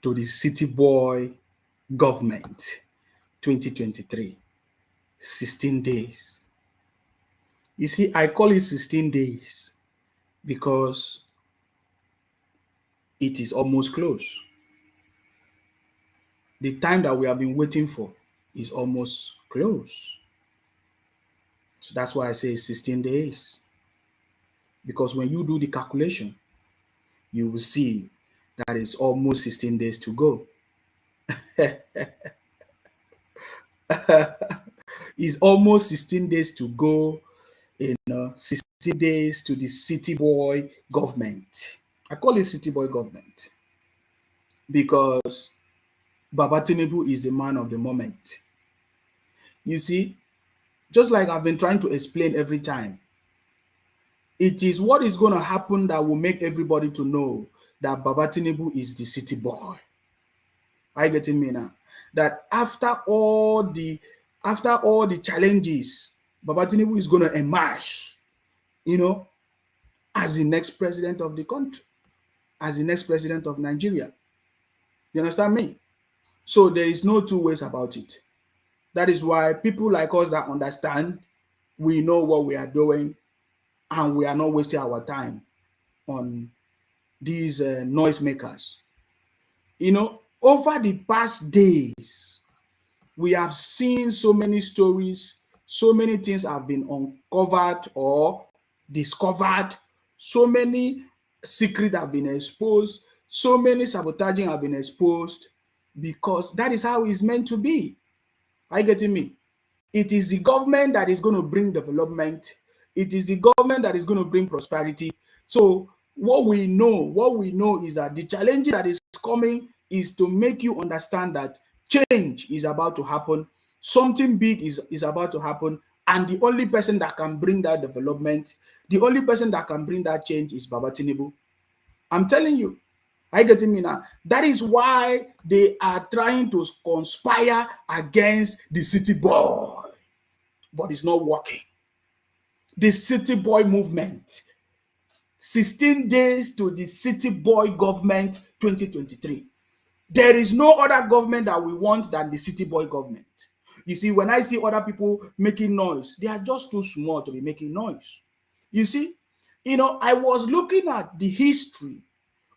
to the City Boy government 2023. 16 days. You see, I call it 16 days because it is almost close. The time that we have been waiting for is almost close. So that's why I say 16 days. Because when you do the calculation, you will see that it's almost 16 days to go. It's almost 16 days to go, 16 days to the City Boy government. I call it City Boy government because Baba Tinubu is the man of the moment. You see, just like I've been trying to explain every time, it is what is going to happen that will make everybody to know that Baba Tinubu is the City Boy. Are you getting me now? That after all the challenges, Baba Tinubu is going to emerge, as the next president of the country, as the next president of Nigeria. You understand me? So there is no two ways about it. That is why people like us that understand, we know what we are doing, and we are not wasting our time on these noisemakers. Over the past days, we have seen so many stories, so many things have been uncovered or discovered, so many secrets have been exposed, so many sabotaging have been exposed, because that is how it's meant to be. Are you getting me? It is the government that is going to bring development. It is the government that is going to bring prosperity. So what we know is that the challenge that is coming is to make you understand that change is about to happen. Something big is about to happen. And the only person that can bring that development, the only person that can bring that change is Baba Tinubu. I'm telling you. Are you getting me now? That is why they are trying to conspire against the City Boy. But it's not working. The City Boy movement. 16 days to the City Boy government 2023. There is no other government that we want than the City Boy government. You see, when I see other people making noise, they are just too small to be making noise. You see, I was looking at the history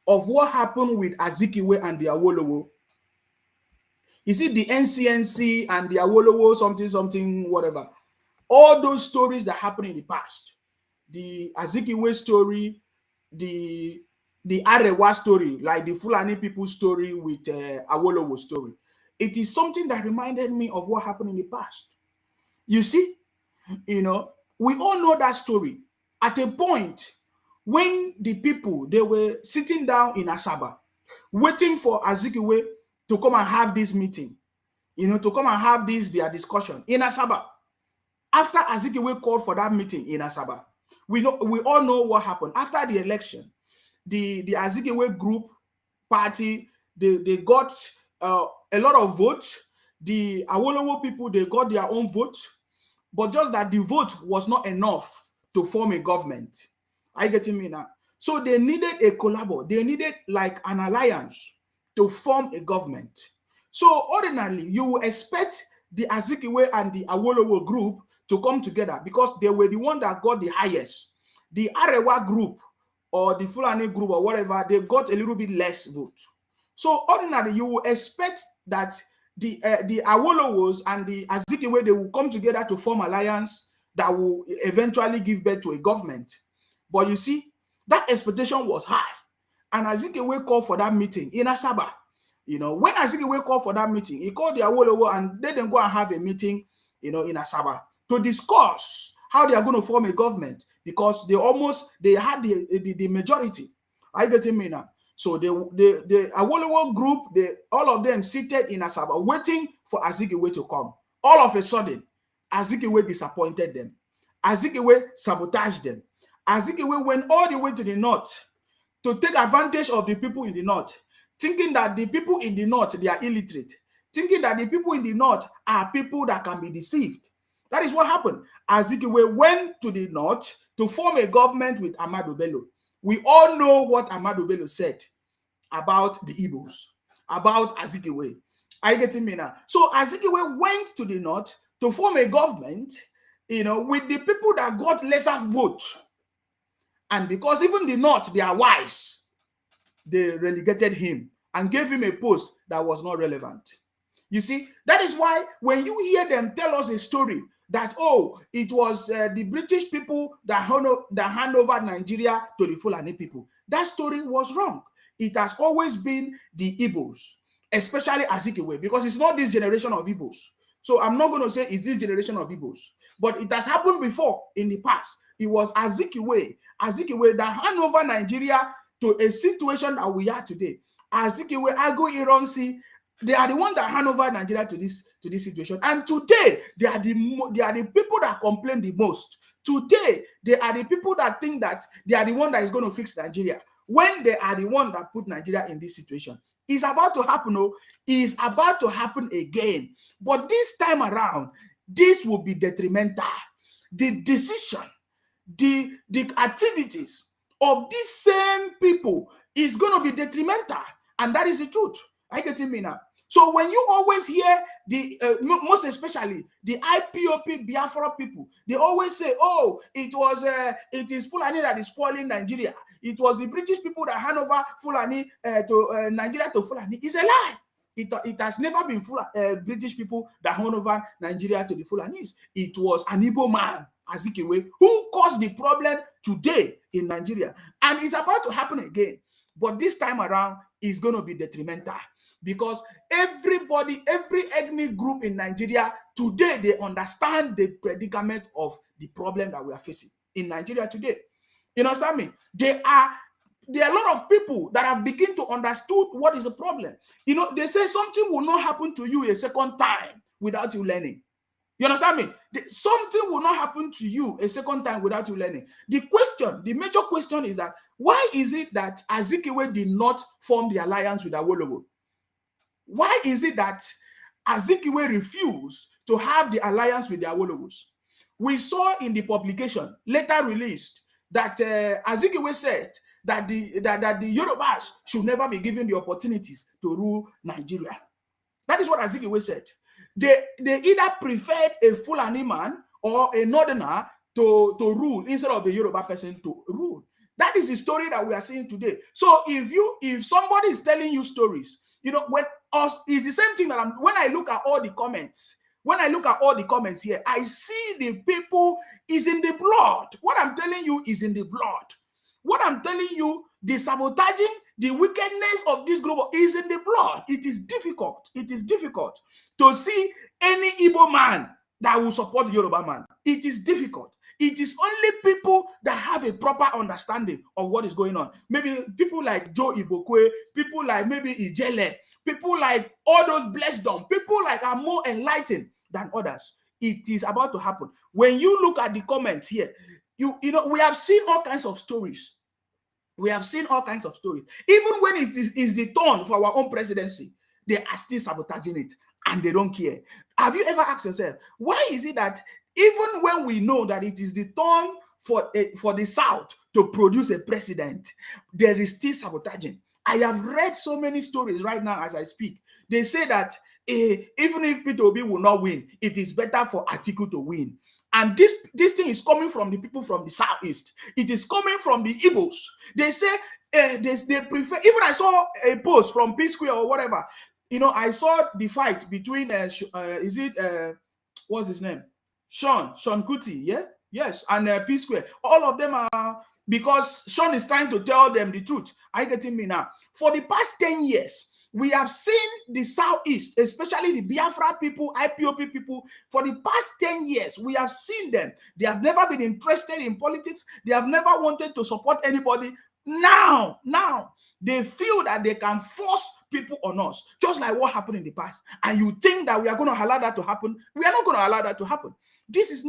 of what happened with Azikiwe and the Awolowo. You see, the NCNC and the Awolowo something, whatever. All those stories that happened in the past. The Azikiwe story, the Arewa story, like the Fulani people story with Awolowo story. It is something that reminded me of what happened in the past. You see, we all know that story. At a point, when the people, they were sitting down in Asaba, waiting for Azikiwe to come and have this meeting, to come and have their discussion in Asaba. After Azikiwe called for that meeting in Asaba, we all know what happened. After the election, the Azikiwe group party, they got a lot of votes. The Awolowo people, they got their own vote, but just that the vote was not enough to form a government. Are you getting me now? So they needed a collabo. They needed like an alliance to form a government. So ordinarily, you will expect the Azikiwe and the Awolowo group to come together because they were the one that got the highest. The Arewa group or the Fulani group or whatever, they got a little bit less vote. So ordinarily, you will expect that the Awolowos and the Azikiwe, they will come together to form alliance that will eventually give birth to a government. But you see, that expectation was high. And Azikiwe called for that meeting in Asaba. When Azikiwe called for that meeting, he called the Awolowo and they then go and have a meeting, in Asaba to discuss how they are going to form a government because they had the majority. Are you getting me now? So the Awolowo group, all of them seated in Asaba waiting for Azikiwe to come. All of a sudden, Azikiwe disappointed them. Azikiwe sabotaged them. Azikiwe went all the way to the north to take advantage of the people in the north, thinking that the people in the north, they are illiterate, thinking that the people in the north are people that can be deceived. That is what happened. Azikiwe went to the north to form a government with Ahmadu Bello. We all know what Ahmadu Bello said about the Igbos. about Azikiwe. Are you getting me now? So Azikiwe went to the north to form a government, with the people that got lesser votes. And because even the north, they are wise, they relegated him and gave him a post that was not relevant. You see, that is why when you hear them tell us a story that, oh, it was the British people that hand over Nigeria to the Fulani people, that story was wrong. It has always been the Igbos, especially Azikiwe, because it's not this generation of Igbos. So I'm not going to say it's this generation of Igbos, but it has happened before in the past. It was Azikiwe that hand over Nigeria to a situation that we are today. Azikiwe, Agu Ironsi, they are the ones that hand over Nigeria to this situation. And today, they are the people that complain the most. Today, they are the people that think that they are the one that is going to fix Nigeria, when they are the one that put Nigeria in this situation. It's about to happen. It's about to happen again. But this time around, this will be detrimental. The decision, the activities of these same people is going to be detrimental. And that is the truth. Are you getting me now? So when you always hear the, most especially the IPOP Biafra people, they always say, oh, it is Fulani that is spoiling Nigeria. It was the British people that hand over Fulani to Nigeria to Fulani. It's a lie. It has never been British people that hand over Nigeria to the Fulanis. It was an Igbo man, Azikiwe, who caused the problem today in Nigeria. And it's about to happen again. But this time around, it's going to be detrimental. Because everybody, every ethnic group in Nigeria, today, they understand the predicament of the problem that we are facing in Nigeria today. You understand me? There are a lot of people that have begun to understand what is the problem. They say something will not happen to you a second time without you learning. You understand me? Something will not happen to you a second time without you learning. The major question is that, why is it that Azikiwe did not form the alliance with Awolowo? Why is it that Azikiwe refused to have the alliance with the Awolowos? We saw in the publication, later released, that Azikiwe said that the Yorubas should never be given the opportunities to rule Nigeria. That is what Azikiwe said. They either preferred a Fulani man or a northerner to rule instead of the Yoruba person to rule. That is the story that we are seeing today. So if somebody is telling you stories, it's the same thing that when I look at all the comments, here, I see the people is in the blood. What I'm telling you is in the blood. What I'm telling you, the sabotaging, the wickedness of this group is in the blood. It is difficult. It is difficult to see any Igbo man that will support the Yoruba man. It is difficult. It is only people that have a proper understanding of what is going on. Maybe people like Joe Ibokwe, people like maybe Ijele, people like all those blessed them, people like are more enlightened than others. It is about to happen. When you look at the comments here, we have seen all kinds of stories. We have seen all kinds of stories. Even when it is the turn for our own presidency, they are still sabotaging it and they don't care. Have you ever asked yourself, why is it that even when we know that it is the turn for the South to produce a president, there is still sabotaging? I have read so many stories right now as I speak. They say that even if Peter Obi will not win, it is better for Atiku to win. And this thing is coming from the people from the Southeast. It is coming from the Igbos. They say they prefer. Even I saw a post from P Square or whatever. I saw the fight between what's his name? Sean Kuti, yeah? Yes, and P Square. All of them are, because Sean is trying to tell them the truth. Are you getting me now? For the past 10 years, we have seen the Southeast, especially the Biafra people, IPOP people, for the past 10 years, we have seen them. They have never been interested in politics. They have never wanted to support anybody. Now, they feel that they can force people on us, just like what happened in the past. And you think that we are going to allow that to happen? We are not going to allow that to happen. This is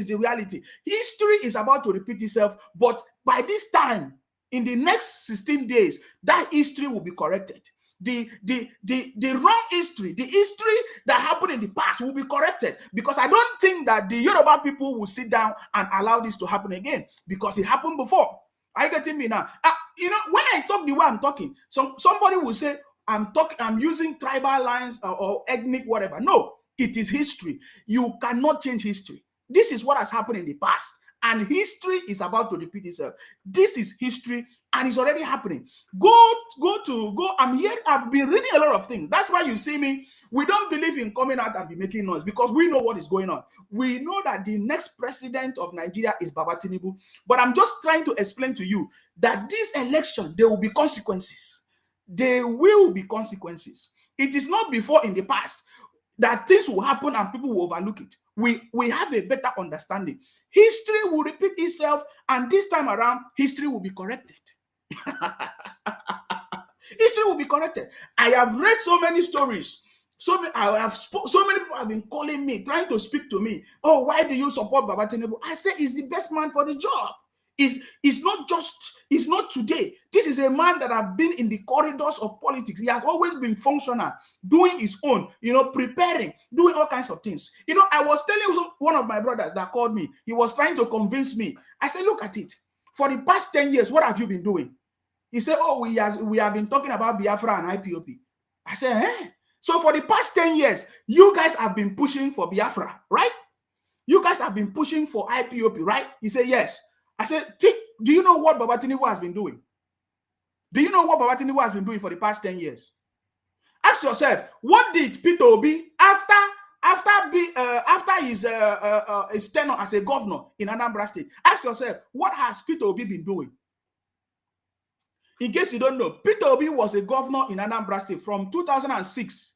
the reality. History is about to repeat itself, but by this time, in the next 16 days, that history will be corrected. The wrong history, the history that happened in the past will be corrected, because I don't think that the Yoruba people will sit down and allow this to happen again, because it happened before. Are you getting me now? When I talk the way I'm talking, somebody will say, I'm using tribal lines or ethnic whatever. No, it is history. You cannot change history. This is what has happened in the past, and history is about to repeat itself. This is history, and it's already happening. Go. I'm here. I've been reading a lot of things. That's why you see me. We don't believe in coming out and be making noise because we know what is going on. We know that the next president of Nigeria is Baba Tinubu. But I'm just trying to explain to you that this election, there will be consequences. There will be consequences. It is not before in the past that things will happen and people will overlook it. We have a better understanding. History will repeat itself, and this time around, history will be corrected. History will be corrected. I have read so many stories. So many people have been calling me, trying to speak to me. Oh, why do you support Baba Tinubu? I say he's the best man for the job. It's not today. This is a man that have been in the corridors of politics. He has always been functional, doing his own, preparing, doing all kinds of things. I was telling one of my brothers that called me. He was trying to convince me. I said, look at it. For the past 10 years, what have you been doing? He said, oh, we have been talking about Biafra and IPOP. I said, eh? So for the past 10 years, you guys have been pushing for Biafra, right? You guys have been pushing for IPOP, right? He said, yes. I said, do you know what Baba Tinubu has been doing? Do you know what Baba Tinubu has been doing for the past 10 years? Ask yourself, what did Peter Obi, after his tenure as a governor in Anambra State, ask yourself, what has Peter Obi been doing? In case you don't know, Peter Obi was a governor in Anambra State from 2006,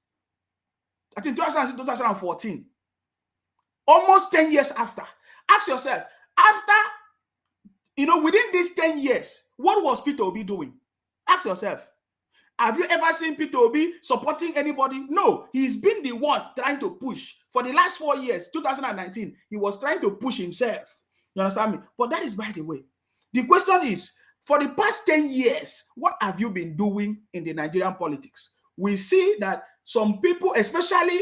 I think 2006, 2014. Almost 10 years after. Ask yourself, within these 10 years, what was Peter Obi doing? Ask yourself. Have you ever seen Peter Obi supporting anybody? No, he's been the one trying to push. For the last 4 years, 2019, he was trying to push himself. You understand me? But that is by the way. The question is, for the past 10 years, what have you been doing in the Nigerian politics? We see that some people, especially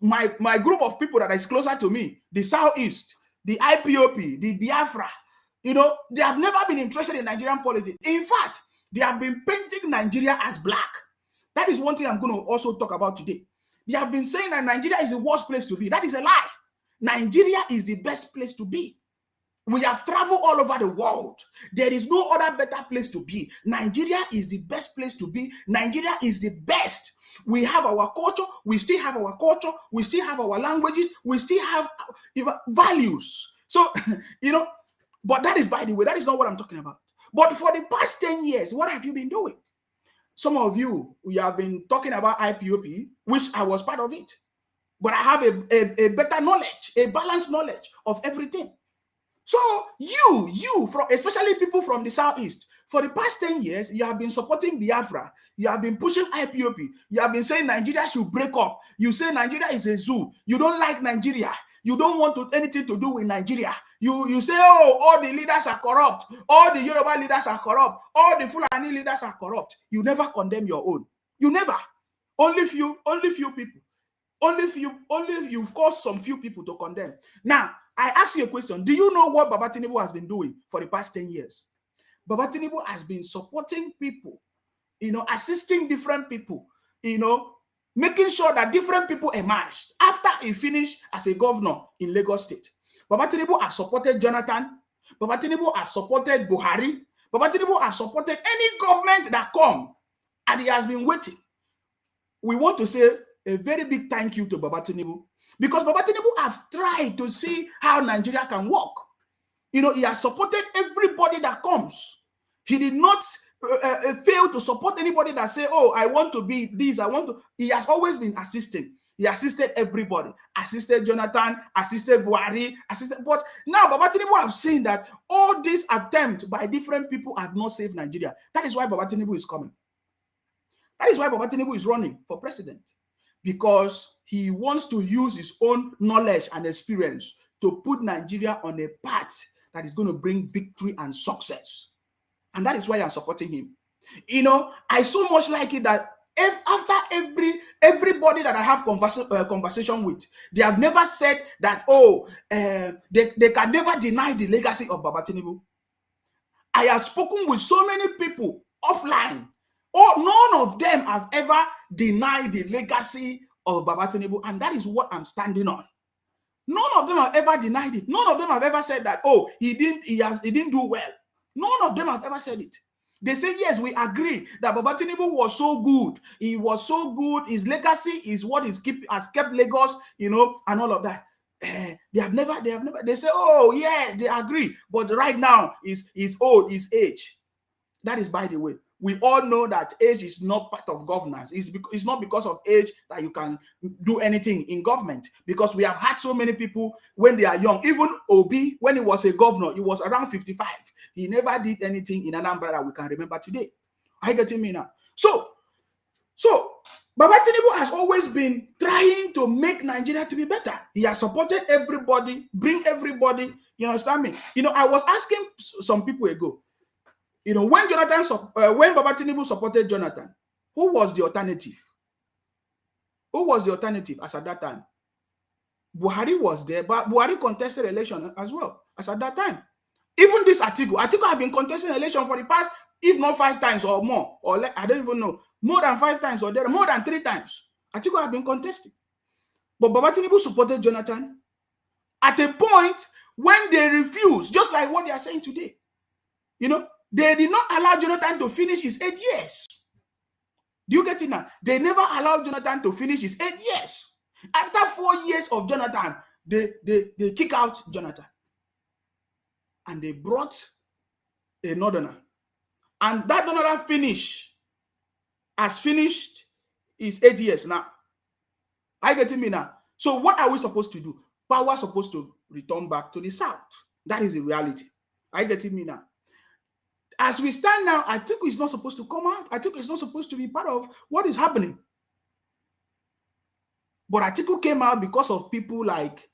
my group of people that is closer to me, the Southeast, the IPOP, the Biafra, they have never been interested in Nigerian politics. In fact, they have been painting Nigeria as black. That is one thing I'm going to also talk about today. They have been saying that Nigeria is the worst place to be. That is a lie. Nigeria is the best place to be. We have traveled all over the world. There is no other better place to be. Nigeria is the best place to be. Nigeria is the best. We have our culture. We still have our culture. We still have our languages. We still have values. So, but that is, by the way, that is not what I'm talking about. But for the past 10 years, what have you been doing? Some of you, we have been talking about IPOP, which I was part of it. But I have a better knowledge, a balanced knowledge of everything. So especially people from the Southeast, for the past 10 years, you have been supporting Biafra. You have been pushing IPOP. You have been saying Nigeria should break up. You say Nigeria is a zoo. You don't like Nigeria. You don't want anything to do with Nigeria. You say, oh, all the leaders are corrupt. All the Yoruba leaders are corrupt. All the Fulani leaders are corrupt. You never condemn your own. You never. Only few people. Only you've caused some few people to condemn. Now, I ask you a question. Do you know what Baba Tinubu has been doing for the past 10 years? Baba Tinubu has been supporting people, assisting different people, making sure that different people emerged after he finished as a governor in Lagos State. Baba Tinubu has supported Jonathan. Baba Tinubu has supported Buhari. Baba Tinubu has supported any government that come, and he has been waiting. We want to say a very big thank you to Baba Tinubu, because Baba Tinubu has tried to see how Nigeria can work. He has supported everybody that comes. He did not fail to support anybody that say, oh, I want to be this, He has always been assisting. He assisted everybody, assisted Jonathan, assisted Buhari, but now Baba Tinubu have seen that all these attempts by different people have not saved Nigeria. That is why Baba Tinubu is coming. That is why Baba Tinubu is running for president, because he wants to use his own knowledge and experience to put Nigeria on a path that is going to bring victory and success. And that is why I'm supporting him. I so much like it that after everybody that I have conversation with, they have never said that, they can never deny the legacy of Baba Tinubu. I have spoken with so many people offline. Oh, none of have ever denied the legacy of Baba Tinubu, and that is what I'm standing on. None of them have ever denied it. None of them have ever said that, oh, he didn't do well. None of them have ever said it. They say, yes, we agree that Baba Tinubu was so good. He was so good. His legacy is what has kept Lagos, and all of that. They have never. They say, oh, yes, they agree. But right now, is old, his age. That is by the way. We all know that age is not part of governance. It's not because of age that you can do anything in government, because we have had so many people when they are young. Even Obi, when he was a governor, he was around 55. He never did anything in Anambra that we can remember today. Are you getting me now? So Baba Tinubu has always been trying to make Nigeria to be better. He has supported everybody, bring everybody. You understand me? I was asking some people ago, when Baba Tinubu supported Jonathan, who was the alternative? Who was the alternative as at that time? Buhari was there, but Buhari contested election as well as at that time. Even this Atiku have been contesting election for the past, if not 5 times or more, or I don't even know, more than 5 times or more than 3 times. Atiku have been contesting. But Baba Tinubu supported Jonathan at a point when they refused, just like what they are saying today. They did not allow Jonathan to finish his 8 years. Do you get it now? They never allowed Jonathan to finish his 8 years. After 4 years of Jonathan, they kick out Jonathan. And they brought a northerner. And that northerner has finished his 8 years now. Are you getting me now? So what are we supposed to do? Power is supposed to return back to the south. That is the reality. Are you getting me now? As we stand now, Atiku is not supposed to come out. Atiku is not supposed to be part of what is happening. But Atiku came out because of people like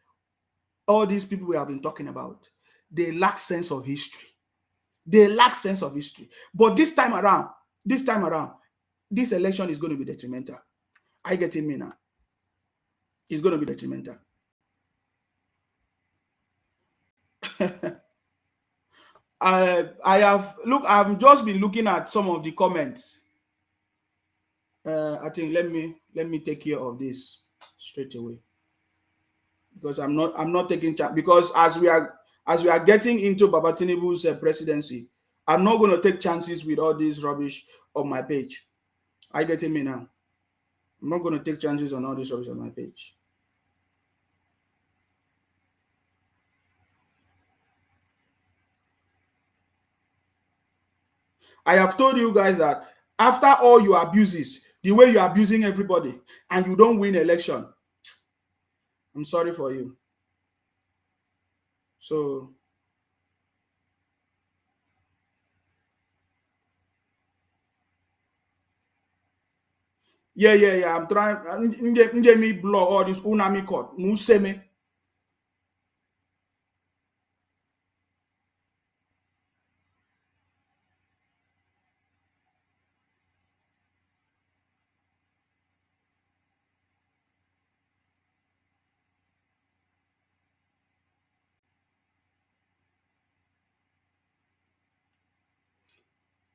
all these people we have been talking about. They lack sense of history. They lack sense of history. But this time around, this election is going to be detrimental. Are you getting me now? It's going to be detrimental. I've just been looking at some of the comments. I think let me take care of this straight away, because I'm not taking chance, because as we are getting into Baba Tinubu's presidency, I'm not going to take chances with all this rubbish on my page. Are you getting me now? I'm not going to take chances on all this rubbish on my page. I have told you guys that after all your abuses, the way you're abusing everybody, and you don't win election, I'm sorry for you. So yeah. I'm trying. Me block all this Unami code. Museme.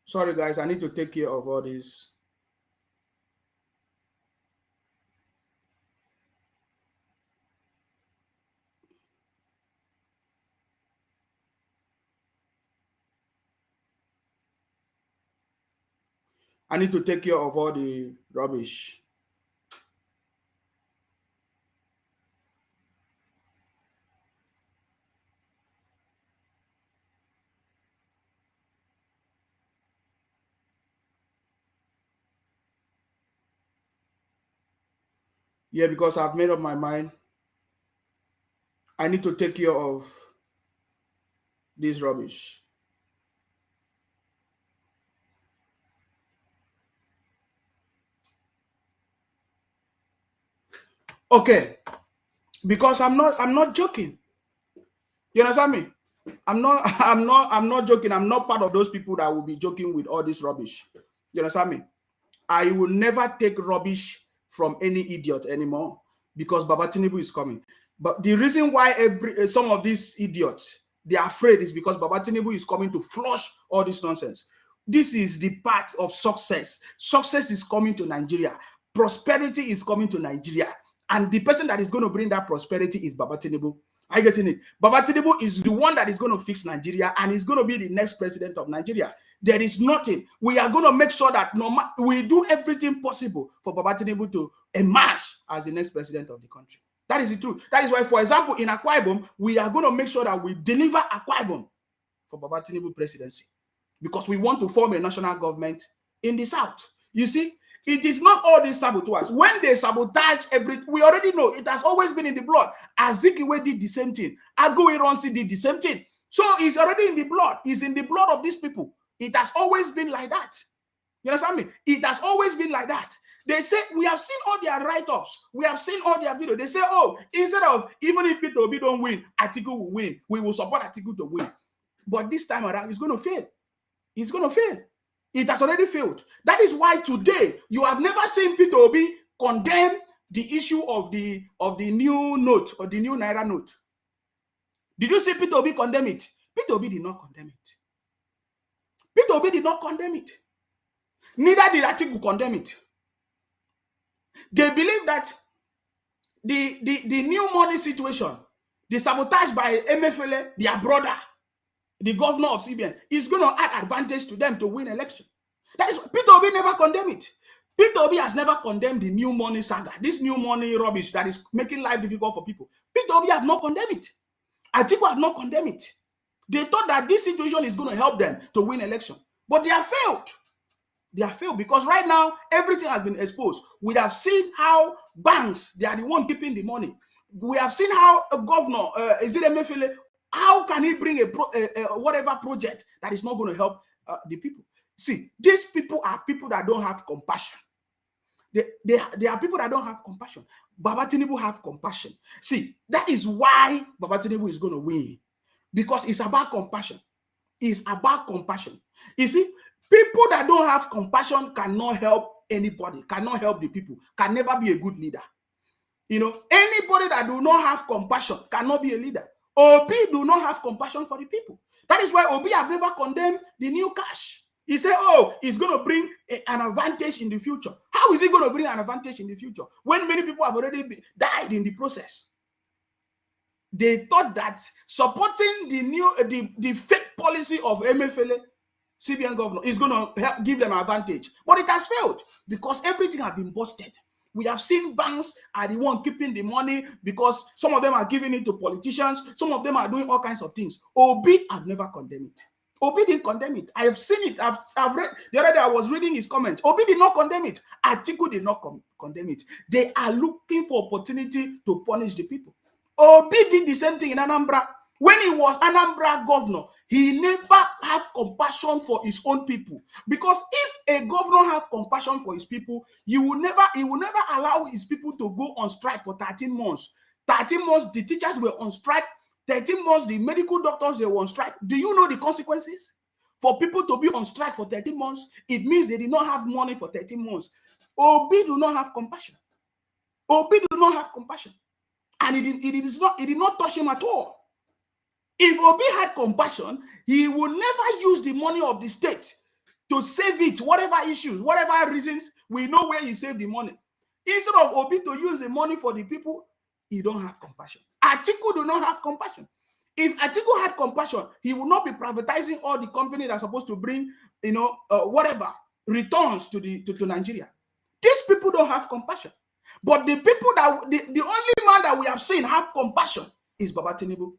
Sorry, guys. I need to take care of all this. I need to take care of all the rubbish. Yeah, because I've made up my mind. I need to take care of this rubbish. Okay, because I'm not joking. You understand me? I'm not joking. I'm not part of those people that will be joking with all this rubbish. You understand me? I will never take rubbish from any idiot anymore, because Baba Tinubu is coming. But the reason why some of these idiots, they are afraid is because Baba Tinubu is coming to flush all this nonsense. This is the part of success. Success is coming to Nigeria. Prosperity is coming to Nigeria. And the person that is going to bring that prosperity is Baba Tinubu. Are you getting it? Baba Tinubu is the one that is going to fix Nigeria, and he's going to be the next president of Nigeria. There is nothing. We are going to make sure that we do everything possible for Baba Tinubu to emerge as the next president of the country. That is the truth. That is why, for example, in Akwa Ibom, we are going to make sure that we deliver Akwa Ibom for Baba Tinubu presidency, because we want to form a national government in the south. You see, it is not all these saboteurs. When they sabotage everything, we already know it has always been in the blood. Azikiwe did the same thing. Ago Ironsi did the same thing. So it's already in the blood. It's in the blood of these people. It has always been like that. You understand me? It has always been like that. They say, we have seen all their write-ups. We have seen all their videos. They say, oh, instead of, even if Peter Obi don't win, Atiku will win. We will support Atiku to win. But this time around, it's going to fail. It's going to fail. It has already failed. That is why today you have never seen Peter Obi condemn the issue of the new note or the new Naira note. Did you see Peter Obi condemn it? Peter Obi did not condemn it. Peter Obi did not condemn it. Neither did Atiku condemn it. They believe that the new money situation, the sabotage by Emefiele, their brother, the governor of CBN, is going to add advantage to them to win election. That is why Peter Obi never condemned it. Peter Obi has never condemned the new money saga, this new money rubbish that is making life difficult for people. Peter Obi has not condemned it. Atiku have not condemned it. They thought that this situation is going to help them to win election. But they have failed. They have failed because right now, everything has been exposed. We have seen how banks, they are the one keeping the money. We have seen how a governor, Emefiele, how can he bring whatever project that is not going to help the people? See, these people are people that don't have compassion. They are people that don't have compassion. Baba Tinubu have compassion. See, that is why Baba Tinubu is going to win. Because it's about compassion. It's about compassion. You see, people that don't have compassion cannot help anybody, cannot help the people, can never be a good leader. You know, anybody that do not have compassion cannot be a leader. Obi do not have compassion for the people. That is why Obi have never condemned the new cash. He said, oh, it's going to bring an advantage in the future. How is it going to bring an advantage in the future when many people have already died in the process? They thought that supporting the fake policy of Emefiele, CBN governor, is going to help give them an advantage. But it has failed because everything has been busted. We have seen banks are the one keeping the money because some of them are giving it to politicians. Some of them are doing all kinds of things. Obi have never condemned it. Obi didn't condemn it. I have seen it. I've read. The other day I was reading his comments. Obi did not condemn it. Atiku did not condemn it. They are looking for opportunity to punish the people. Obi did the same thing in Anambra. When he was Anambra governor, he never had compassion for his own people. Because if a governor has compassion for his people, he will never allow his people to go on strike for 13 months. 13 months, the teachers were on strike. 13 months, the medical doctors, they were on strike. Do you know the consequences? For people to be on strike for 13 months, it means they did not have money for 13 months. Obi do not have compassion. Obi do not have compassion. And it did not touch him at all. If Obi had compassion, he would never use the money of the state to save it, whatever issues, whatever reasons, we know where he saved the money. Instead of Obi to use the money for the people, he don't have compassion. Atiku do not have compassion. If Atiku had compassion, he would not be privatizing all the companies that are supposed to bring, whatever returns to Nigeria. These people don't have compassion. But the people the only man that we have seen have compassion is Baba Tinubu.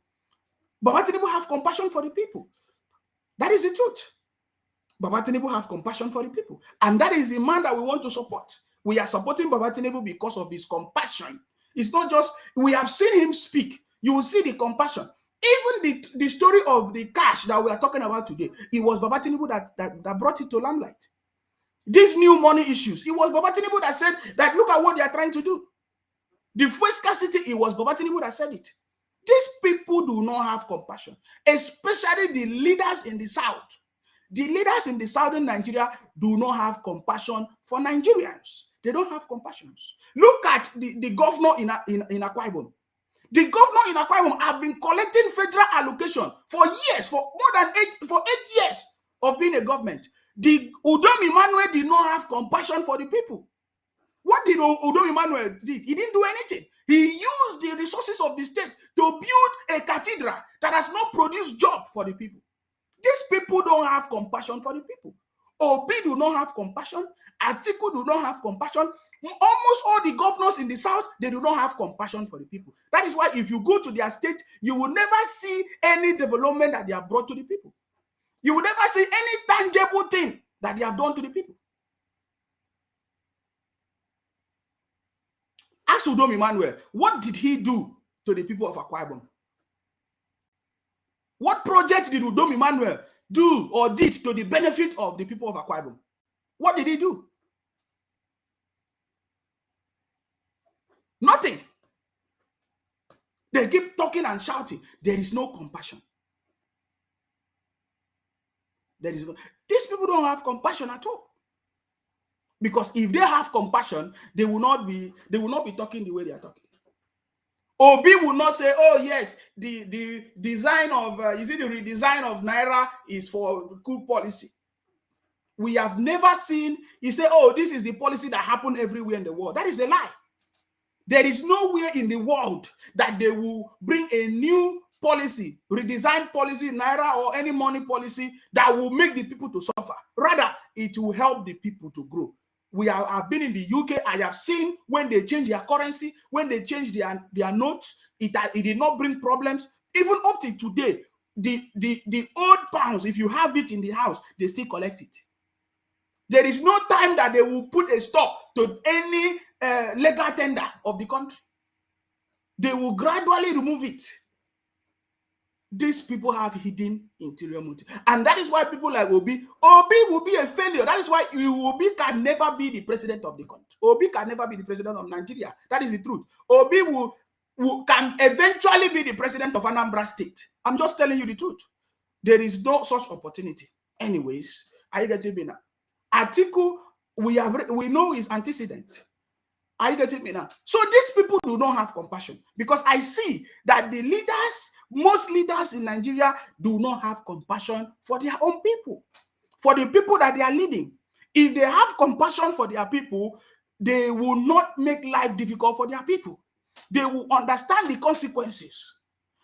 Baba Tinubu have compassion for the people. That is the truth. Baba Tinubu have compassion for the people. And that is the man that we want to support. We are supporting Baba Tinubu because of his compassion. It's not just, we have seen him speak. You will see the compassion. Even the story of the cash that we are talking about today, it was Baba Tinubu that brought it to limelight. These new money issues, it was Baba Tinubu that said that look at what they are trying to do. The first scarcity, it was Baba Tinubu that said it. These people do not have compassion, especially the leaders in the south. The leaders in the southern Nigeria do not have compassion for Nigerians. They don't have compassion. Look at the governor in Akwa Ibom. The governor in Akwa Ibom have been collecting federal allocation for years, for more than 8 years of being a government. The Udom Emmanuel did not have compassion for the people. What did Udom Emmanuel did? He didn't do anything. He used the resources of the state to build a cathedral that has not produced job for the people. These people don't have compassion for the people. Obi do not have compassion. Atiku do not have compassion. Almost all the governors in the south, they do not have compassion for the people. That is why if you go to their state, you will never see any development that they have brought to the people. You will never see any tangible thing that they have done to the people. Ask Udom Emmanuel, what did he do to the people of Akwa Ibom? What project did Udom Emmanuel do or did to the benefit of the people of Akwa Ibom? What did he do? Nothing. They keep talking and shouting. There is no compassion. There is no. These people don't have compassion at all. Because if they have compassion, they will not be talking the way they are talking. Obi will not say, oh yes, the design of the redesign of Naira is for good policy. We have never seen, he say, oh, this is the policy that happened everywhere in the world. That is a lie. There is nowhere in the world that they will bring a new policy, redesigned policy, Naira or any money policy that will make the people to suffer. Rather, it will help the people to grow. I've been in the UK. I have seen when they change their currency, when they change their notes, it did not bring problems. Even up to today, the old pounds, if you have it in the house, they still collect it. There is no time that they will put a stop to any legal tender of the country. They will gradually remove it. These people have hidden interior motive. And that is why people like Obi will be a failure. That is why Obi can never be the president of the country. Obi can never be the president of Nigeria. That is the truth. Obi can eventually be the president of Anambra State. I'm just telling you the truth. There is no such opportunity. Anyways, are you getting me now? Atiku, we know is antecedent. Are you getting me now? So these people do not have compassion, because I see that the leaders, most leaders in Nigeria, do not have compassion for their own people, for the people that they are leading. If they have compassion for their people, they will not make life difficult for their people. They will understand the consequences.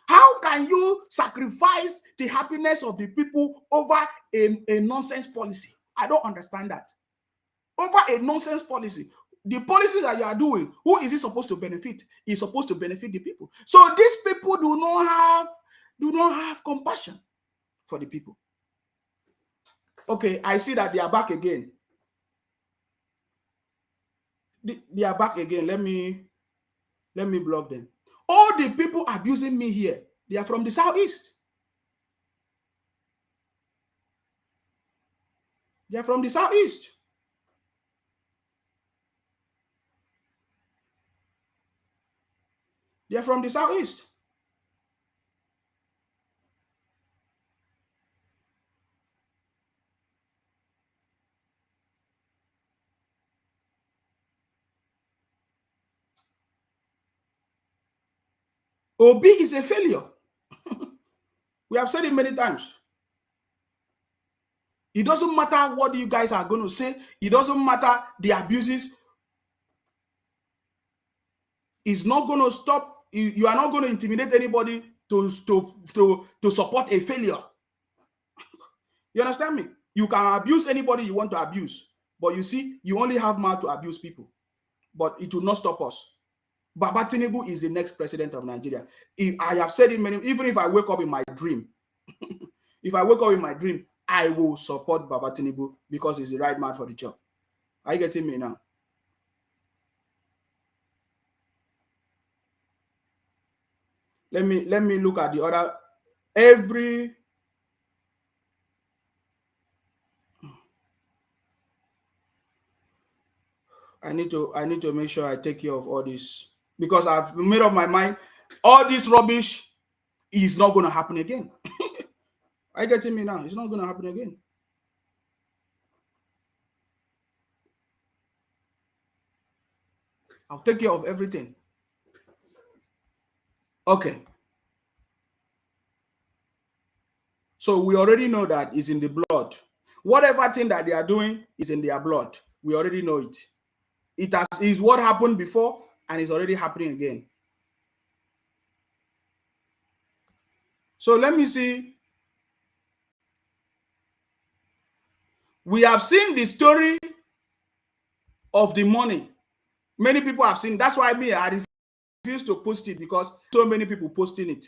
How can you sacrifice the happiness of the people over a nonsense policy? I don't understand that. Over a nonsense policy. The policies that you are doing, who is it supposed to benefit? It's supposed to benefit the people. So these people do not have compassion for the people. Okay, I see that they are back again. They are back again. Let me block them. All the people abusing me here, they are from the southeast. They are from the southeast. They are from the southeast. Obi is a failure. We have said it many times. It doesn't matter what you guys are going to say. It doesn't matter the abuses. It's not going to stop. You are not going to intimidate anybody to support a failure. You understand me? You can abuse anybody you want to abuse, but you see, you only have mouth to abuse people. But it will not stop us. Baba Tinubu is the next president of Nigeria. I have said it many, even if I wake up in my dream, if I wake up in my dream, I will support Baba Tinubu because he's the right man for the job. Are you getting me now? Let me look at the other. I need to make sure I take care of all this, because I've made up my mind. All this rubbish is not going to happen again. Are you getting me now? It's not going to happen again. I'll take care of everything. Okay. So we already know that it's in the blood. Whatever thing that they are doing is in their blood. We already know it. It is what happened before and it's already happening again. So let me see. We have seen the story of the money. Many people have seen. That's why I refuse to post it, because so many people posting it.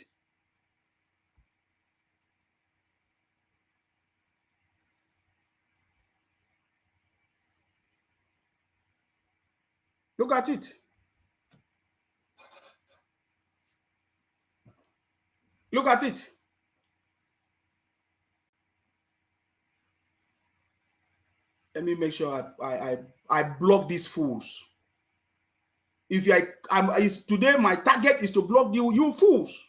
Look at it. Look at it. Let me make sure I block these fools. If today my target is to block you fools.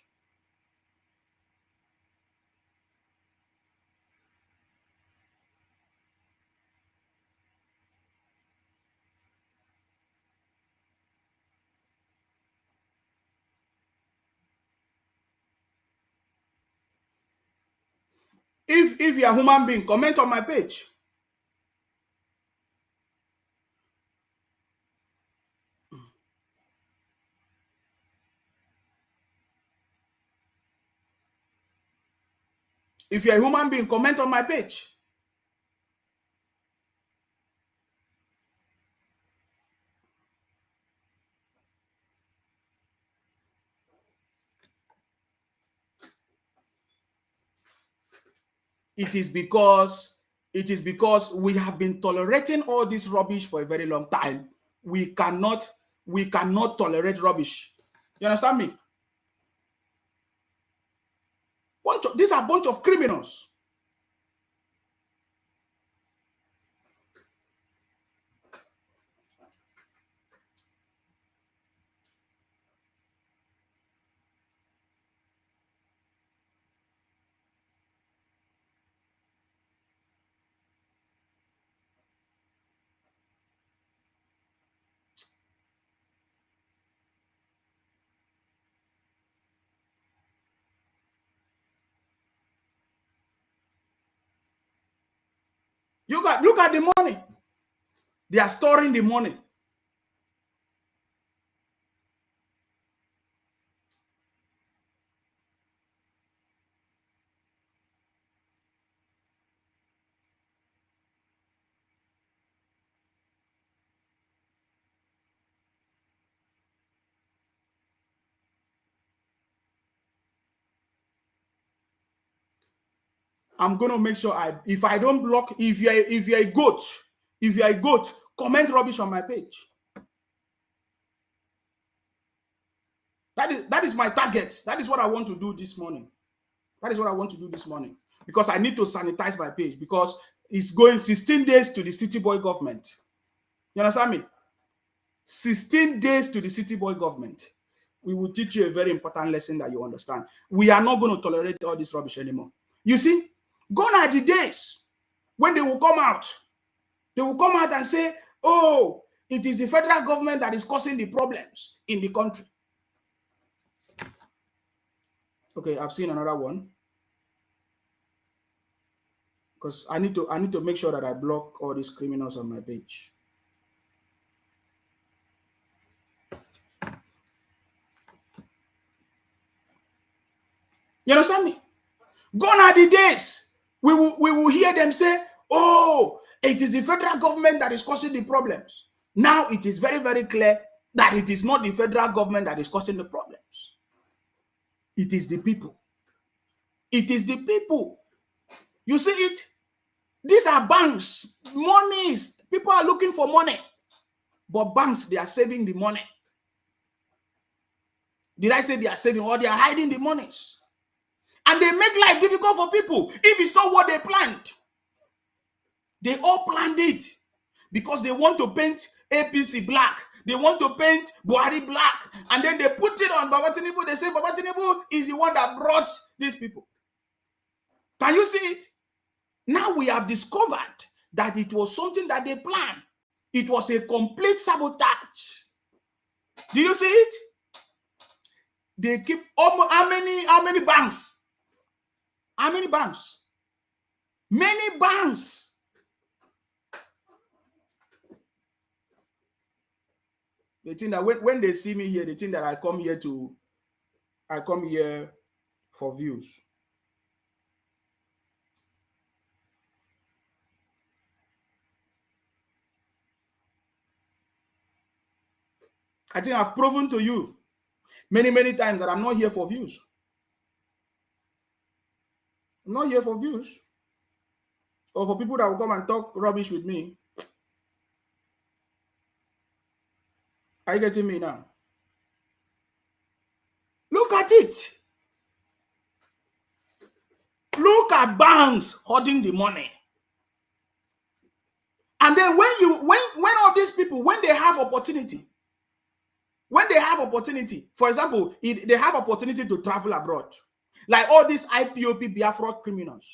If you're a human being, comment on my page. If you're a human being, comment on my page. It is because we have been tolerating all this rubbish for a very long time. We cannot tolerate rubbish. You understand me? These are a bunch of criminals. Look at the money. They are storing the money. I'm gonna make sure if I don't block, if you're a goat, comment rubbish on my page. That is my target. That is what I want to do this morning. That is what I want to do this morning, because I need to sanitize my page, because it's going 16 days to the City Boy government. You understand me? 16 days to the City Boy government. We will teach you a very important lesson that you understand. We are not going to tolerate all this rubbish anymore. You see, gone are the days when they will come out. They will come out and say, oh, it is the federal government that is causing the problems in the country. Okay, I've seen another one. Because I need to make sure that I block all these criminals on my page. You understand me? Gone are the days we will hear them say, oh, it is the federal government that is causing the problems. Now it is very, very clear that it is not the federal government that is causing the problems. It is the people. It is the people. You see it? These are banks. Monies. People are looking for money. But banks, they are saving the money. Did I say they are saving, or they are hiding the monies? And they make life difficult for people if it's not what they planned. They all planned it because they want to paint APC black. They want to paint Buhari black. And then they put it on Baba Tinubu. They say Baba Tinubu is the one that brought these people. Can you see it? Now we have discovered that it was something that they planned. It was a complete sabotage. Did you see it? They keep how many banks? How many banks? Many banks They think that when they see me here, they think that I come here for views. I think I've proven to you many, many times that I'm not here for views. I'm not here for views or for people that will come and talk rubbish with me. Are you getting me now? Look at it. Look at banks hoarding the money. And then when all these people, when they have opportunity, for example, they have opportunity to travel abroad, like all these IPOP Biafra criminals,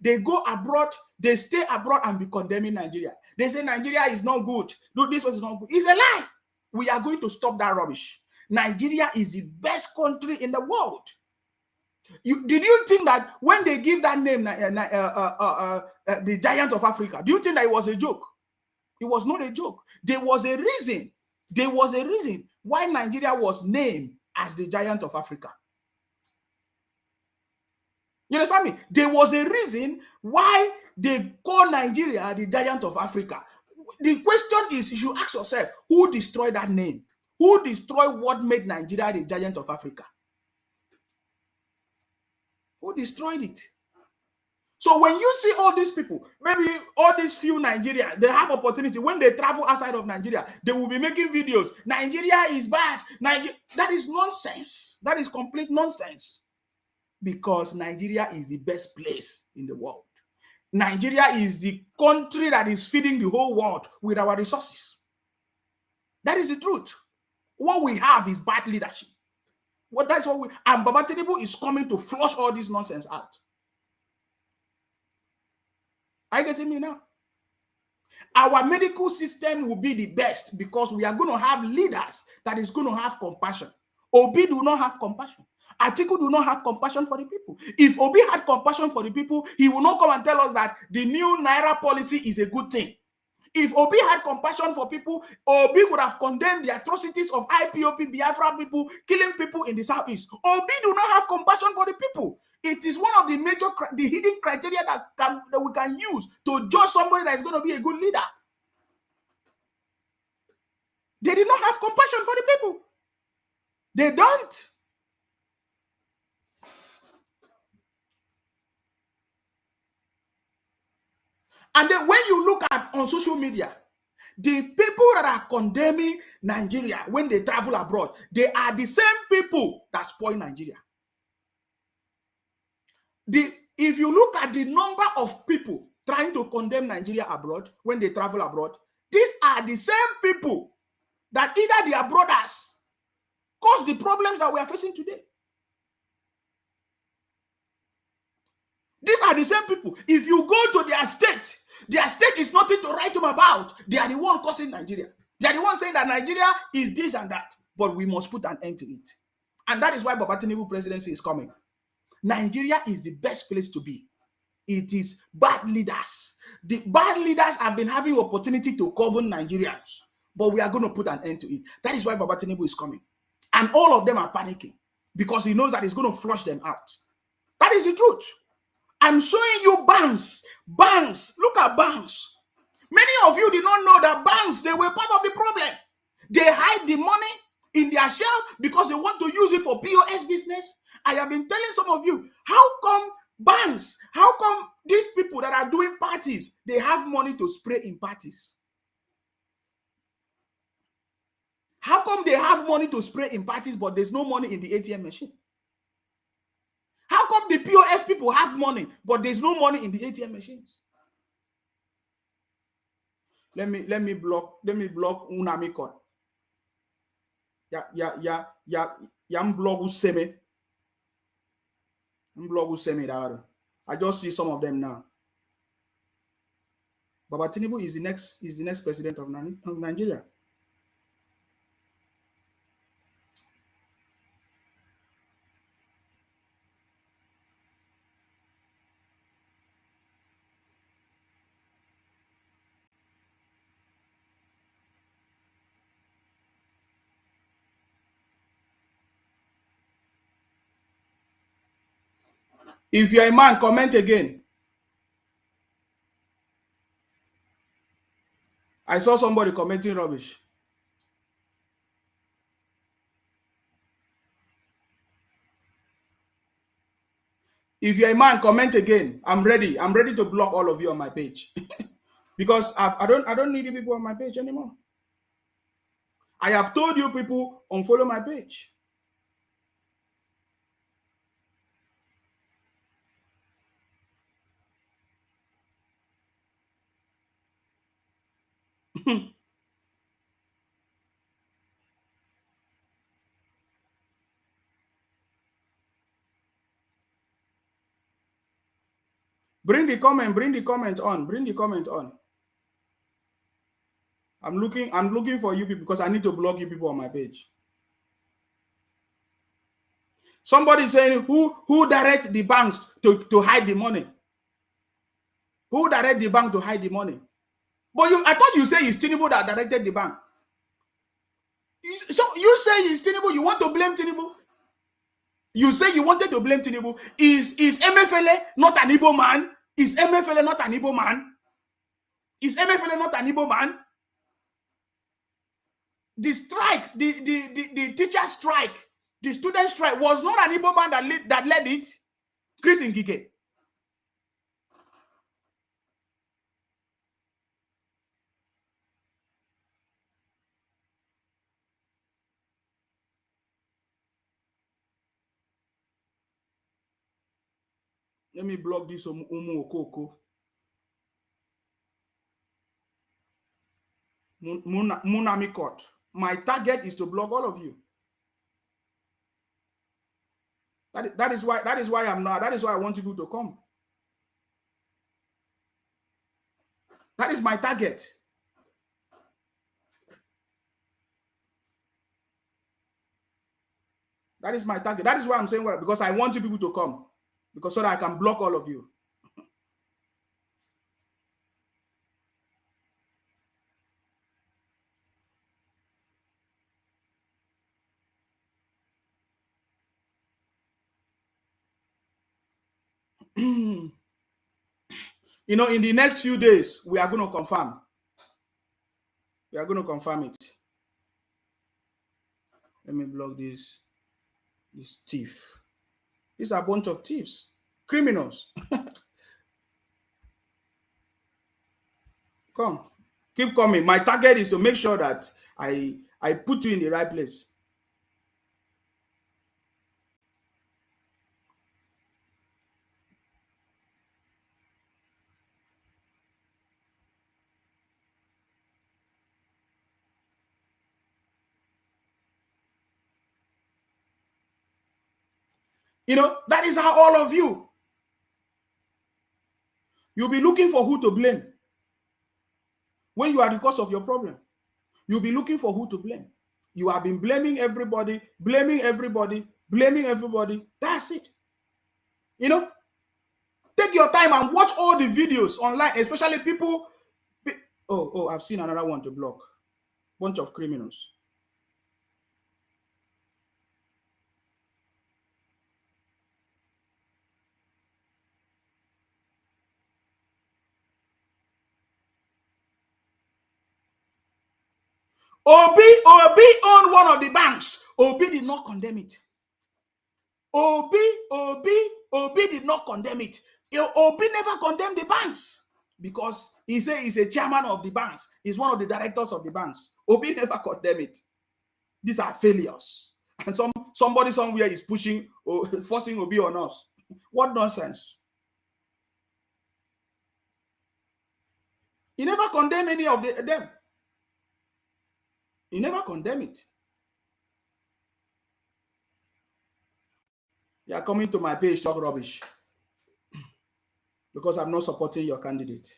they go abroad, they stay abroad and be condemning Nigeria. They say Nigeria is not good. No, this one is not good. It's a lie. We are going to stop that rubbish. Nigeria is the best country in the world. Did you think that when they give that name, the Giant of Africa, do you think that it was a joke? It was not a joke. There was a reason. There was a reason why Nigeria was named as the Giant of Africa. You understand me? There was a reason why they call Nigeria the Giant of Africa. The question is, you should ask yourself, who destroyed that name? Who destroyed what made Nigeria the Giant of Africa? Who destroyed it? So when you see all these people, maybe all these few Nigerians, they have opportunity. When they travel outside of Nigeria, they will be making videos. Nigeria is bad. That is nonsense. That is complete nonsense. Because Nigeria is the best place in the world. Nigeria is the country that is feeding the whole world with our resources. That is the truth. What we have is bad leadership. That's what and Baba Tinubu is coming to flush all this nonsense out. Are you getting me now? Our medical system will be the best because we are going to have leaders that is going to have compassion. Obi do not have compassion. Atiku do not have compassion for the people. If Obi had compassion for the people, he will not come and tell us that the new Naira policy is a good thing. If Obi had compassion for people, Obi would have condemned the atrocities of IPOP Biafra people killing people in the southeast. Obi do not have compassion for the people. It is one of the major, the hidden criteria that we can use to judge somebody that is going to be a good leader. They did not have compassion for the people. They don't. And then when you look at on social media, the people that are condemning Nigeria when they travel abroad, they are the same people that spoil Nigeria. If you look at the number of people trying to condemn Nigeria abroad when they travel abroad, these are the same people that either their brothers cause the problems that we are facing today. These are the same people. If you go to their state is nothing to write them about. They are the one causing Nigeria. They are the one saying that Nigeria is this and that. But we must put an end to it. And that is why Baba Tinubu presidency is coming. Nigeria is the best place to be. It is bad leaders. The bad leaders have been having opportunity to govern Nigerians. But we are going to put an end to it. That is why Baba Tinubu is coming. And all of them are panicking because he knows that he's going to flush them out. That is the truth. I'm showing you banks. Banks. Look at banks. Many of you did not know that banks, they were part of the problem. They hide the money in their shell because they want to use it for POS business. I have been telling some of you, how come banks, how come these people that are doing parties, they have money to spray in parties? How come they have money to spray in parties, but there's no money in the ATM machine? How come the POS people have money, but there's no money in the ATM machines? Let me block Unami code. Ya blog semi. Blog semi that. I just see some of them now. Baba Tinubu is the next president of Nigeria. If you're a man, comment again. I saw somebody commenting rubbish. If you're a man, comment again. I'm ready. I'm ready to block all of you on my page. Because I don't need you people on my page anymore. I have told you people unfollow my page. Bring the comment on. Bring the comment on. I'm looking for you people because I need to block you people on my page. Somebody saying who direct the banks to hide the money? Who direct the bank to hide the money? But I thought you say it's Tinubu that directed the bank. So you say it's Tinubu, you want to blame Tinubu? You say you wanted to blame Tinubu. Is Emefiele not an Igbo man? Is Emefiele not an Igbo man? Is Emefiele not an Igbo man? The strike, the teacher strike, the student strike was not an Igbo man that led it. Chris Ngige. Let me block this Umu Okoko. Munami Court. My target is to block all of you. That is why I'm not. That is why I want people to come. That is my target. That is my target. That is why I'm saying well, because I want you people to come. Because so that I can block all of you. You know, in the next few days, we are going to confirm. We are going to confirm it. Let me block this thief. These are a bunch of thieves, criminals. Come, keep coming. My target is to make sure that I put you in the right place. You know, that is how all of you, you'll be looking for who to blame. When you are the cause of your problem, you'll be looking for who to blame. You have been blaming everybody, blaming everybody, blaming everybody. That's it. You know, take your time and watch all the videos online, especially people. Oh, I've seen another one to block. Bunch of criminals. Obi owned one of the banks. Obi did not condemn it. Obi did not condemn it. Obi never condemned the banks because he said he's a chairman of the banks. He's one of the directors of the banks. Obi never condemned it. These are failures. And somebody somewhere is pushing or forcing Obi on us. What nonsense. He never condemned any of them. He never condemned it. You are coming to my page, talk rubbish. Because I'm not supporting your candidate.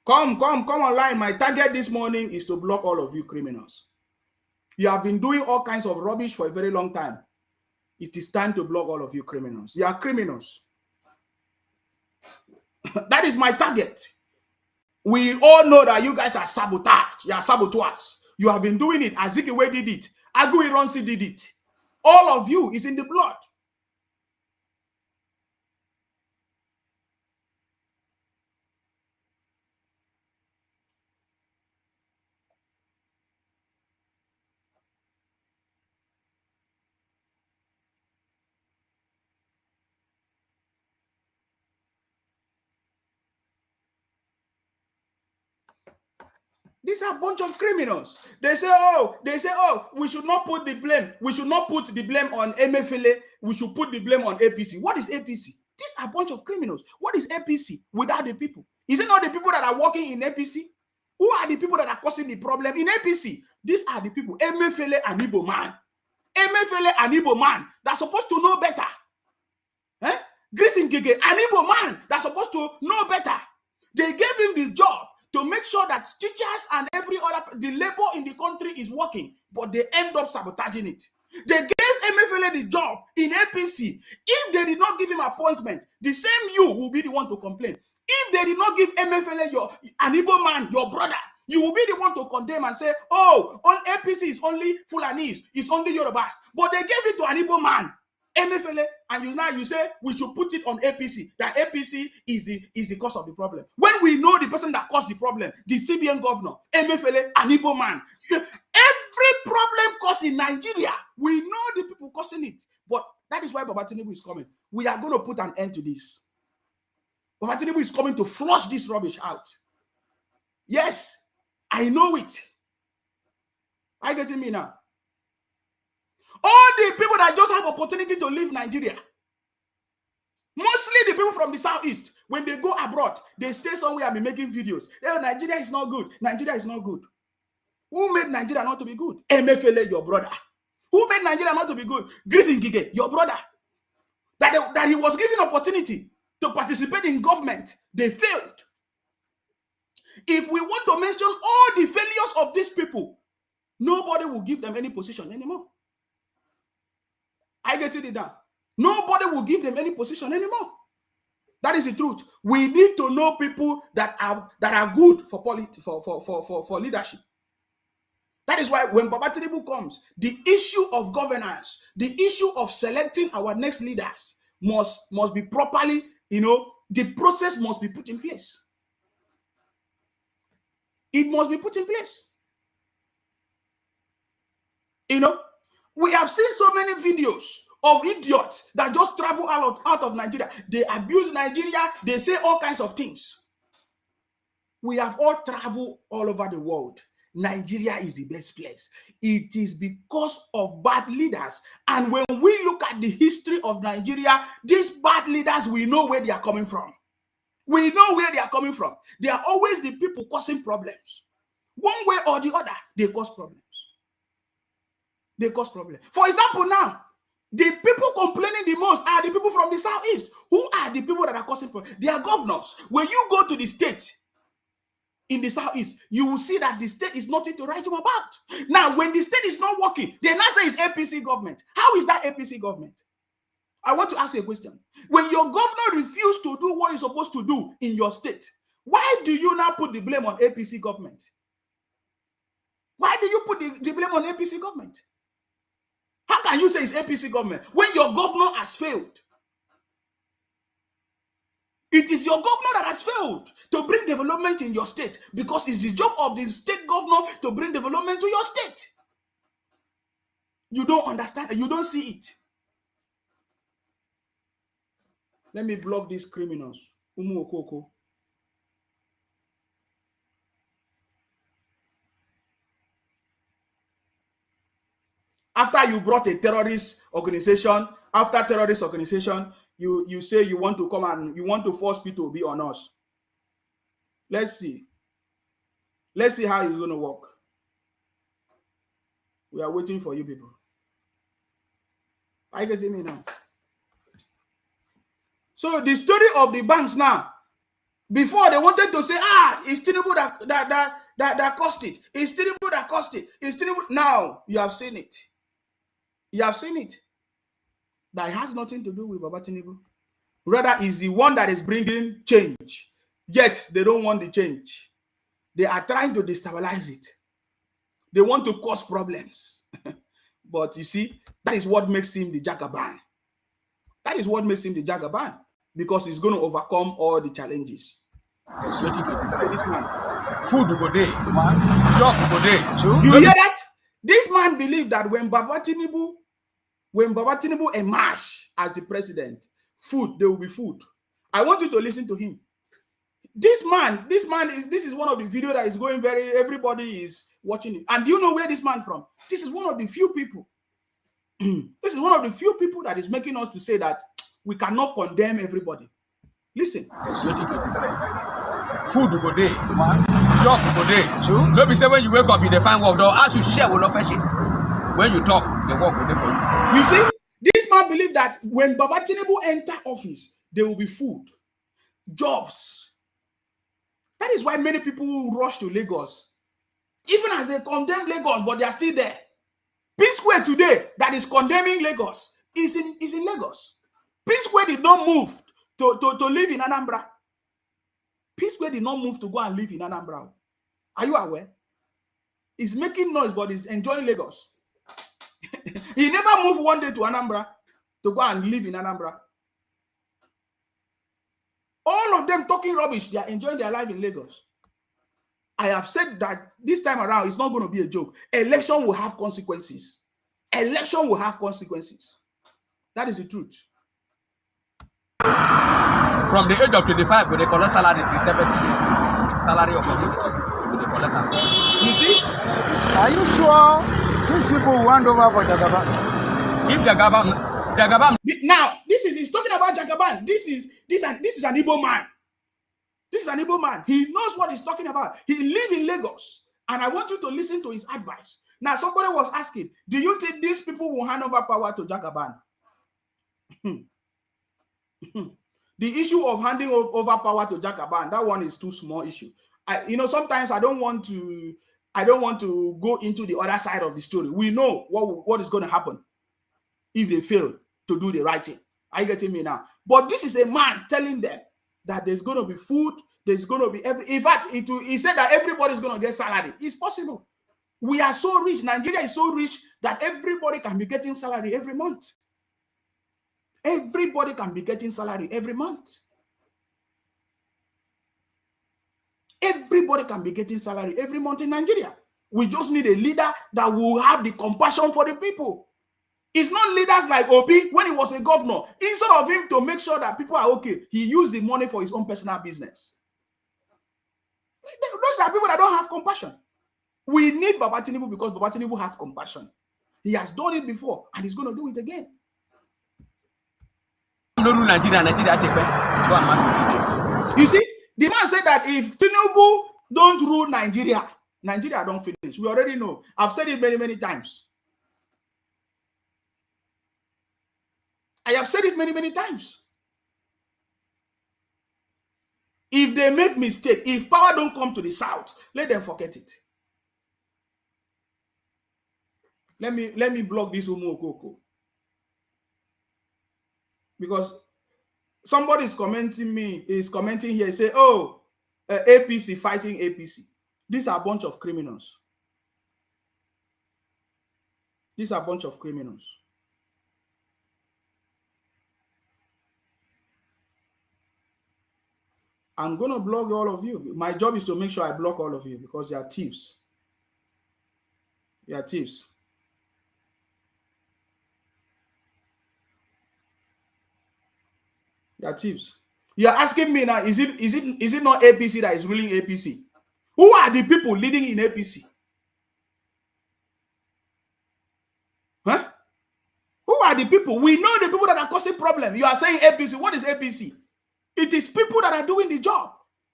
Come online. My target this morning is to block all of you criminals. You have been doing all kinds of rubbish for a very long time. It is time to block all of you criminals. You are criminals. That is my target. We all know that you guys are sabotage. You are saboteurs. You have been doing it. Azikiwe did it. Aguiyi-Ironsi did it. All of you is in the blood. These are a bunch of criminals. They say, oh, we should not put the blame. We should not put the blame on Emefiele. We should put the blame on APC. What is APC? These are a bunch of criminals. What is APC without the people? Is it not the people that are working in APC? Who are the people that are causing the problem in APC? These are the people. Emefiele and Igbo man. Emefiele and Igbo man that's supposed to know better. Grace Ngige, an Igbo man that's supposed to know better. They gave him the job to make sure that teachers and every other, the labor in the country is working, but they end up sabotaging it. They gave Emefiele the job in APC. If they did not give him appointment, the same you will be the one to complain. If they did not give Emefiele an Igbo man, your brother, you will be the one to condemn and say, oh, on APC is only Fulanese, it's only Yorubas. But they gave it to an Igbo man, Emefiele, and you say we should put it on APC, that APC is the cause of the problem. When we know the person that caused the problem, the CBN governor, Emefiele, an Igbo man. Every problem caused in Nigeria, we know the people causing it. But that is why Baba Tinubu is coming. We are going to put an end to this. Baba Tinubu is coming to flush this rubbish out. Yes, I know it. Are you getting me now? All the people that just have opportunity to leave Nigeria, mostly the people from the southeast, when they go abroad, they stay somewhere and be making videos. Oh, Nigeria is not good. Nigeria is not good. Who made Nigeria not to be good? Emefiele, your brother. Who made Nigeria not to be good? Grace Ngige, your brother. That he was given opportunity to participate in government. They failed. If we want to mention all the failures of these people, nobody will give them any position anymore. I get it down. Nobody will give them any position anymore. That is the truth. We need to know people that are good for leadership. That is why when Baba Tinubu comes, the issue of governance, the issue of selecting our next leaders must be properly, the process must be put in place. It must be put in place. We have seen so many videos of idiots that just travel out of Nigeria. They abuse Nigeria. They say all kinds of things. We have all traveled all over the world. Nigeria is the best place. It is because of bad leaders. And when we look at the history of Nigeria, these bad leaders, we know where they are coming from. We know where they are coming from. They are always the people causing problems. One way or the other, they cause problems. They cause problems. For example, now, the people complaining the most are the people from the southeast. Who are the people that are causing problems? They are governors. When you go to the state in the southeast, you will see that the state is nothing to write home about. Now, when the state is not working, they now say it's APC government. How is that APC government? I want to ask you a question. When your governor refuses to do what he's supposed to do in your state, why do you now put the blame on APC government? Why do you put the blame on APC government? How can you say it's APC government when your governor has failed? It is your governor that has failed to bring development in your state, because it's the job of the state governor to bring development to your state. You don't understand it. You don't see it. Let me block these criminals. Umu Okoko. After you brought a terrorist organization, you say you want to come and you want to force people to be on us. Let's see. Let's see how it's going to work. We are waiting for you people. Are you getting me now? So the story of the banks now, Before they wanted to say, it's Tinubu that caused it. It's Tinubu that caused it. It's Tinubu. Now you have seen it. You have seen it. That has nothing to do with Baba Tinubu. Rather, is the one that is bringing change. Yet they don't want the change. They are trying to destabilize it. They want to cause problems. But you see, that is what makes him the Jagaban. That is what makes him the Jagaban. Because he's going to overcome all the challenges. 2025, this man. Food go day. One. Job go day. Two. You hear that? This man believed that when Baba Tinubu emerged as the president, there will be food. I want you to listen to him. This is one of the videos that is going everybody is watching it. And do you know where this man from? This is one of the few people. This is one of the few people that is making us to say that we cannot condemn everybody. Listen. 2025. Food go day. One. Job go day. Two. Don't be say when you wake up, you define work. Don't ask you share will not fetch it. When you talk, the work will be for you. You see, this man believed that when Baba Tinubu enter office, there will be food, jobs. That is why many people rush to Lagos. Even as they condemn Lagos, but they are still there. P-Square today, that is condemning Lagos, is in Lagos. P-Square did not move to live in Anambra. P-Square did not move to go and live in Anambra. Are you aware? He's making noise, but he's enjoying Lagos. He never moved one day to Anambra to go and live in Anambra. All of them talking rubbish. They are enjoying their life in Lagos. I have said that this time around, it's not going to be a joke. Election will have consequences. Election will have consequences. That is the truth. From the age of 25, when they collect salary, 70 years, salary of community, when they collect that. You see? Are you sure these people will hand over for Jagaban? If Jagaban. Now, he's talking about Jagaban. This is an Igbo man. This is an Igbo man. He knows what he's talking about. He lives in Lagos. And I want you to listen to his advice. Now, somebody was asking, do you think these people will hand over power to Jagaban? The issue of handing over power to Jagaban, that one is too small issue. Sometimes I don't want to go into the other side of the story. We know what is going to happen if they fail to do the right thing. Are you getting me now? But this is a man telling them that there's going to be food, there's going to be in fact, he said that everybody's going to get salary. It's possible. We are so rich. Nigeria is so rich that everybody can be getting salary every month. Everybody can be getting salary every month. Everybody can be getting salary every month in Nigeria. We just need a leader that will have the compassion for the people. It's not leaders like Obi when he was a governor. Instead of him to make sure that people are okay, he used the money for his own personal business. Those are people that don't have compassion. We need Baba Tinubu because Baba Tinubu has compassion. He has done it before and he's going to do it again. You see, the man said that if Tinubu don't rule Nigeria, Nigeria don't finish. We already know. I've said it many, many times. I have said it many, many times. If they make mistake, if power don't come to the south, let them forget it. Let me block this Umu Okoko. Because somebody is commenting here, say, APC fighting APC. These are a bunch of criminals. These are a bunch of criminals. I'm going to block all of you. My job is to make sure I block all of you because you are thieves. You are thieves. You are thieves. You are asking me now, is it not APC that is ruling APC? Who are the people leading in APC? Huh? Who are the people? We know the people that are causing problem. You are saying APC. What is APC? It is people that are doing the job.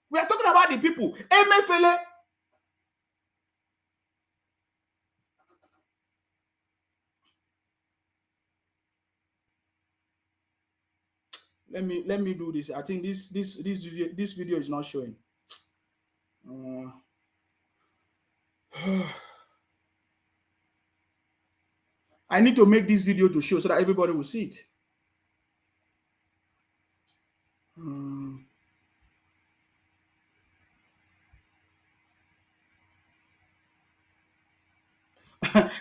We are talking about the people. MFLA. let me do this. I think this video is not showing. I need to make this video to show so that everybody will see it.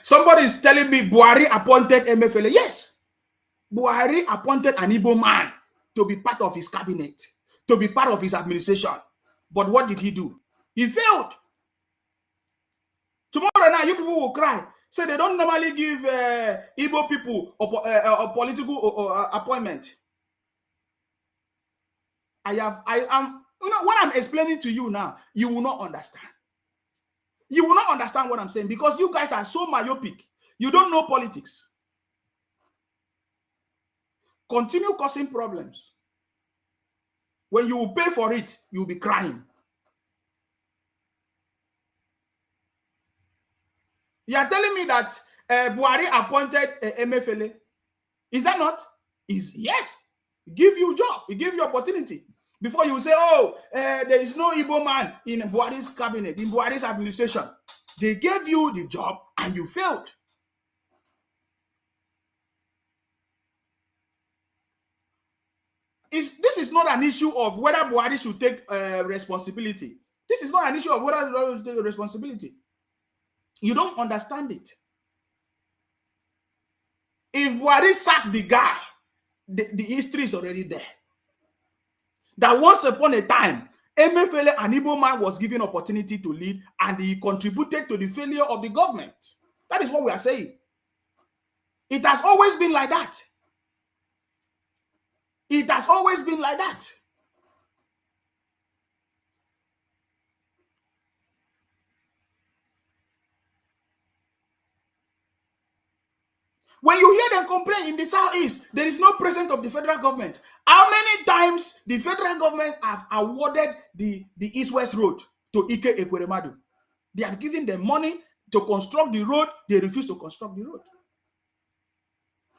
Somebody is telling me Buhari appointed Emefiele. Yes, Buhari appointed an Igbo man to be part of his cabinet, to be part of his administration. But what did he do? He failed. Tomorrow now, you people will cry. Say they don't normally give Igbo people a political appointment. I am, you know, what I'm explaining to you now, you will not understand. You will not understand what I'm saying because you guys are so myopic. You don't know politics. Continue causing problems. When you will pay for it, you'll be crying. You are telling me that Buhari appointed Emefiele. Is that not? Yes. Give you job. He give you opportunity. Before you say, oh, there is no Igbo man in Buhari's cabinet, in Buhari's administration. They gave you the job and you failed. This is not an issue of whether Buhari should take responsibility. This is not an issue of whether Buhari should take responsibility. You don't understand it. If Buhari sacked the guy, the history is already there. That once upon a time, Emefiele, an Igbo man, was given opportunity to lead and he contributed to the failure of the government. That is what we are saying. It has always been like that. It has always been like that. When you hear them complain in the Southeast, there is no presence of the federal government. How many times the federal government have awarded the East-West Road to Ike Ekweremadu? They have given them money to construct the road. They refuse to construct the road.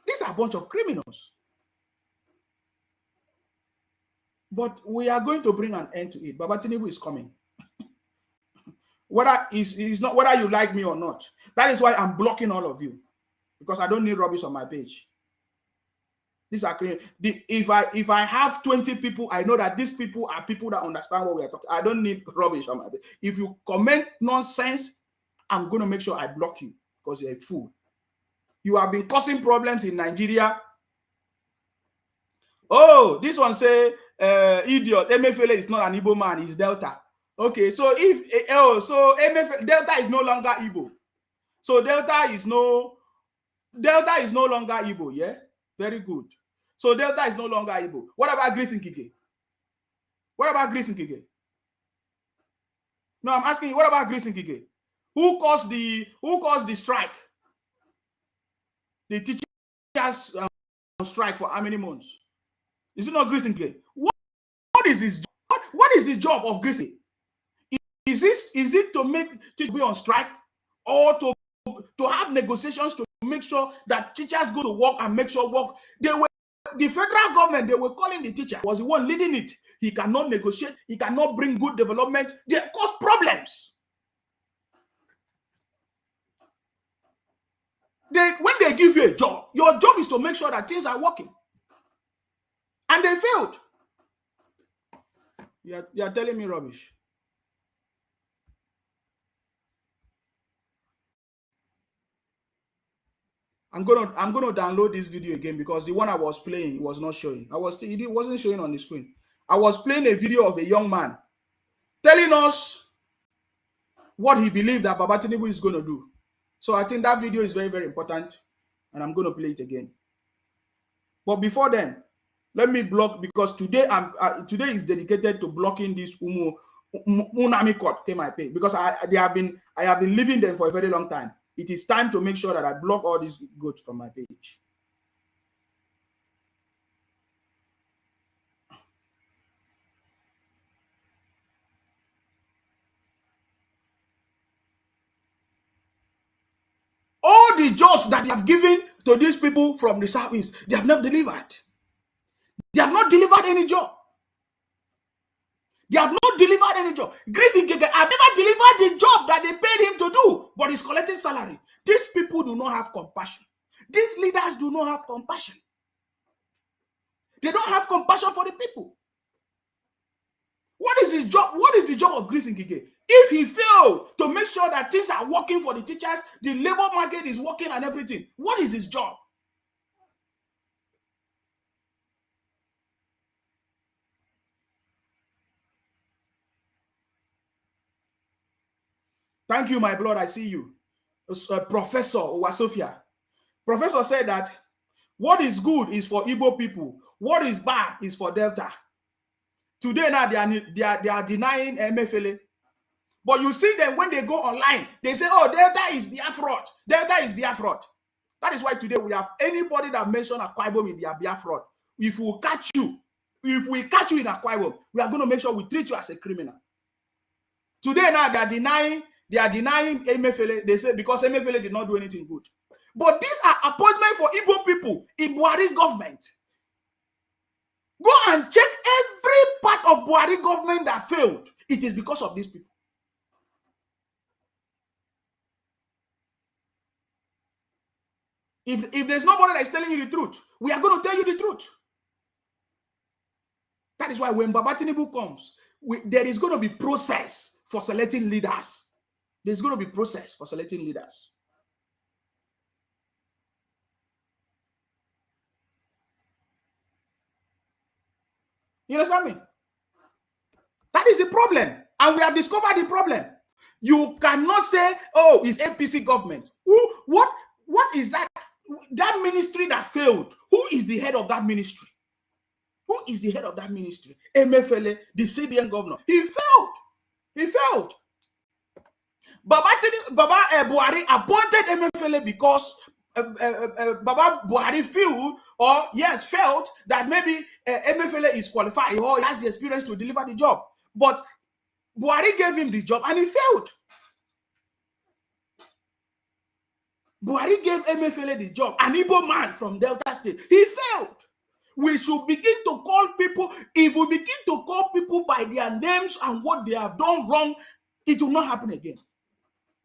These are a bunch of criminals. But we are going to bring an end to it. Baba Tinubu is coming. Whether you like me or not. That is why I'm blocking all of you. Because I don't need rubbish on my page. These are if I have 20 people, I know that these people are people that understand what we are talking. I don't need rubbish on my page. If you comment nonsense, I'm going to make sure I block you because you're a fool. You have been causing problems in Nigeria. Oh, this one say idiot. Emefiele is not an Igbo man, he's Delta. Okay, so Delta is no longer Igbo. So Delta is no longer Igbo, yeah? Very good. So Delta is no longer Igbo. What about Grace Nkige? What about Grace Nkige? No, I'm asking you, what about Grace Nkige? Who caused the strike? The teachers strike for how many months? Is it not Grace Nkige? What is his job? What is the job of Grace Nkige? Is it to make teachers be on strike or to have negotiations to make sure that teachers go to work and make sure work? The federal government, they were calling the teacher, was the one leading it. He cannot negotiate. He cannot bring good development. They cause problems. When they give you a job, your job is to make sure that things are working. And they failed. You are telling me rubbish. I'm gonna download this video again because the one I was playing was not showing. It wasn't showing on the screen. I was playing a video of a young man telling us what he believed that Baba Tinubu is going to do. So I think that video is very, very important, and I'm going to play it again. But before then, let me block because today today is dedicated to blocking this Unami Court came my pay because I have been leaving them for a very long time. It is time to make sure that I block all these goats from my page. All the jobs that they have given to these people from the Southeast, they have not delivered. They have not delivered any job. They have not delivered any job. Grace Ngige have never delivered the job that they paid him to do, but he's collecting salary. These people do not have compassion. These leaders do not have compassion. They don't have compassion for the people. What is his job? What is the job of Grace Ngige? If he failed to make sure that things are working for the teachers, the labor market is working and everything, what is his job? Thank you, my blood. I see you. Professor Owasofia. Professor said that what is good is for Igbo people. What is bad is for Delta. Today now they are denying Emefiele. But you see them when they go online, they say, oh, Delta is Biafra. Delta is Biafra. That is why today we have anybody that mentioned Akwa Ibom in their Biafra. If we catch you in Akwa Ibom, we are going to make sure we treat you as a criminal. Today now they are denying Emefiele. They say because Emefiele did not do anything good. But these are appointments for Igbo people in Buhari's government. Go and check every part of Buhari government that failed. It is because of these people. If there's nobody that is telling you the truth, we are going to tell you the truth. That is why when Baba Tinubu comes, there is going to be process for selecting leaders. There's going to be process for selecting leaders. You understand me? That is the problem. And we have discovered the problem. You cannot say, oh, it's APC government. What is that? That ministry that failed. Who is the head of that ministry? Who is the head of that ministry? Emefiele, the CBN governor. He failed. He failed. Baba Buhari appointed Emefiele because Baba Buhari felt that maybe Emefiele is qualified or he has the experience to deliver the job. But Buhari gave him the job and he failed. Buhari gave Emefiele the job, an Igbo man from Delta State. He failed. We should begin to call people. If we begin to call people by their names and what they have done wrong, it will not happen again.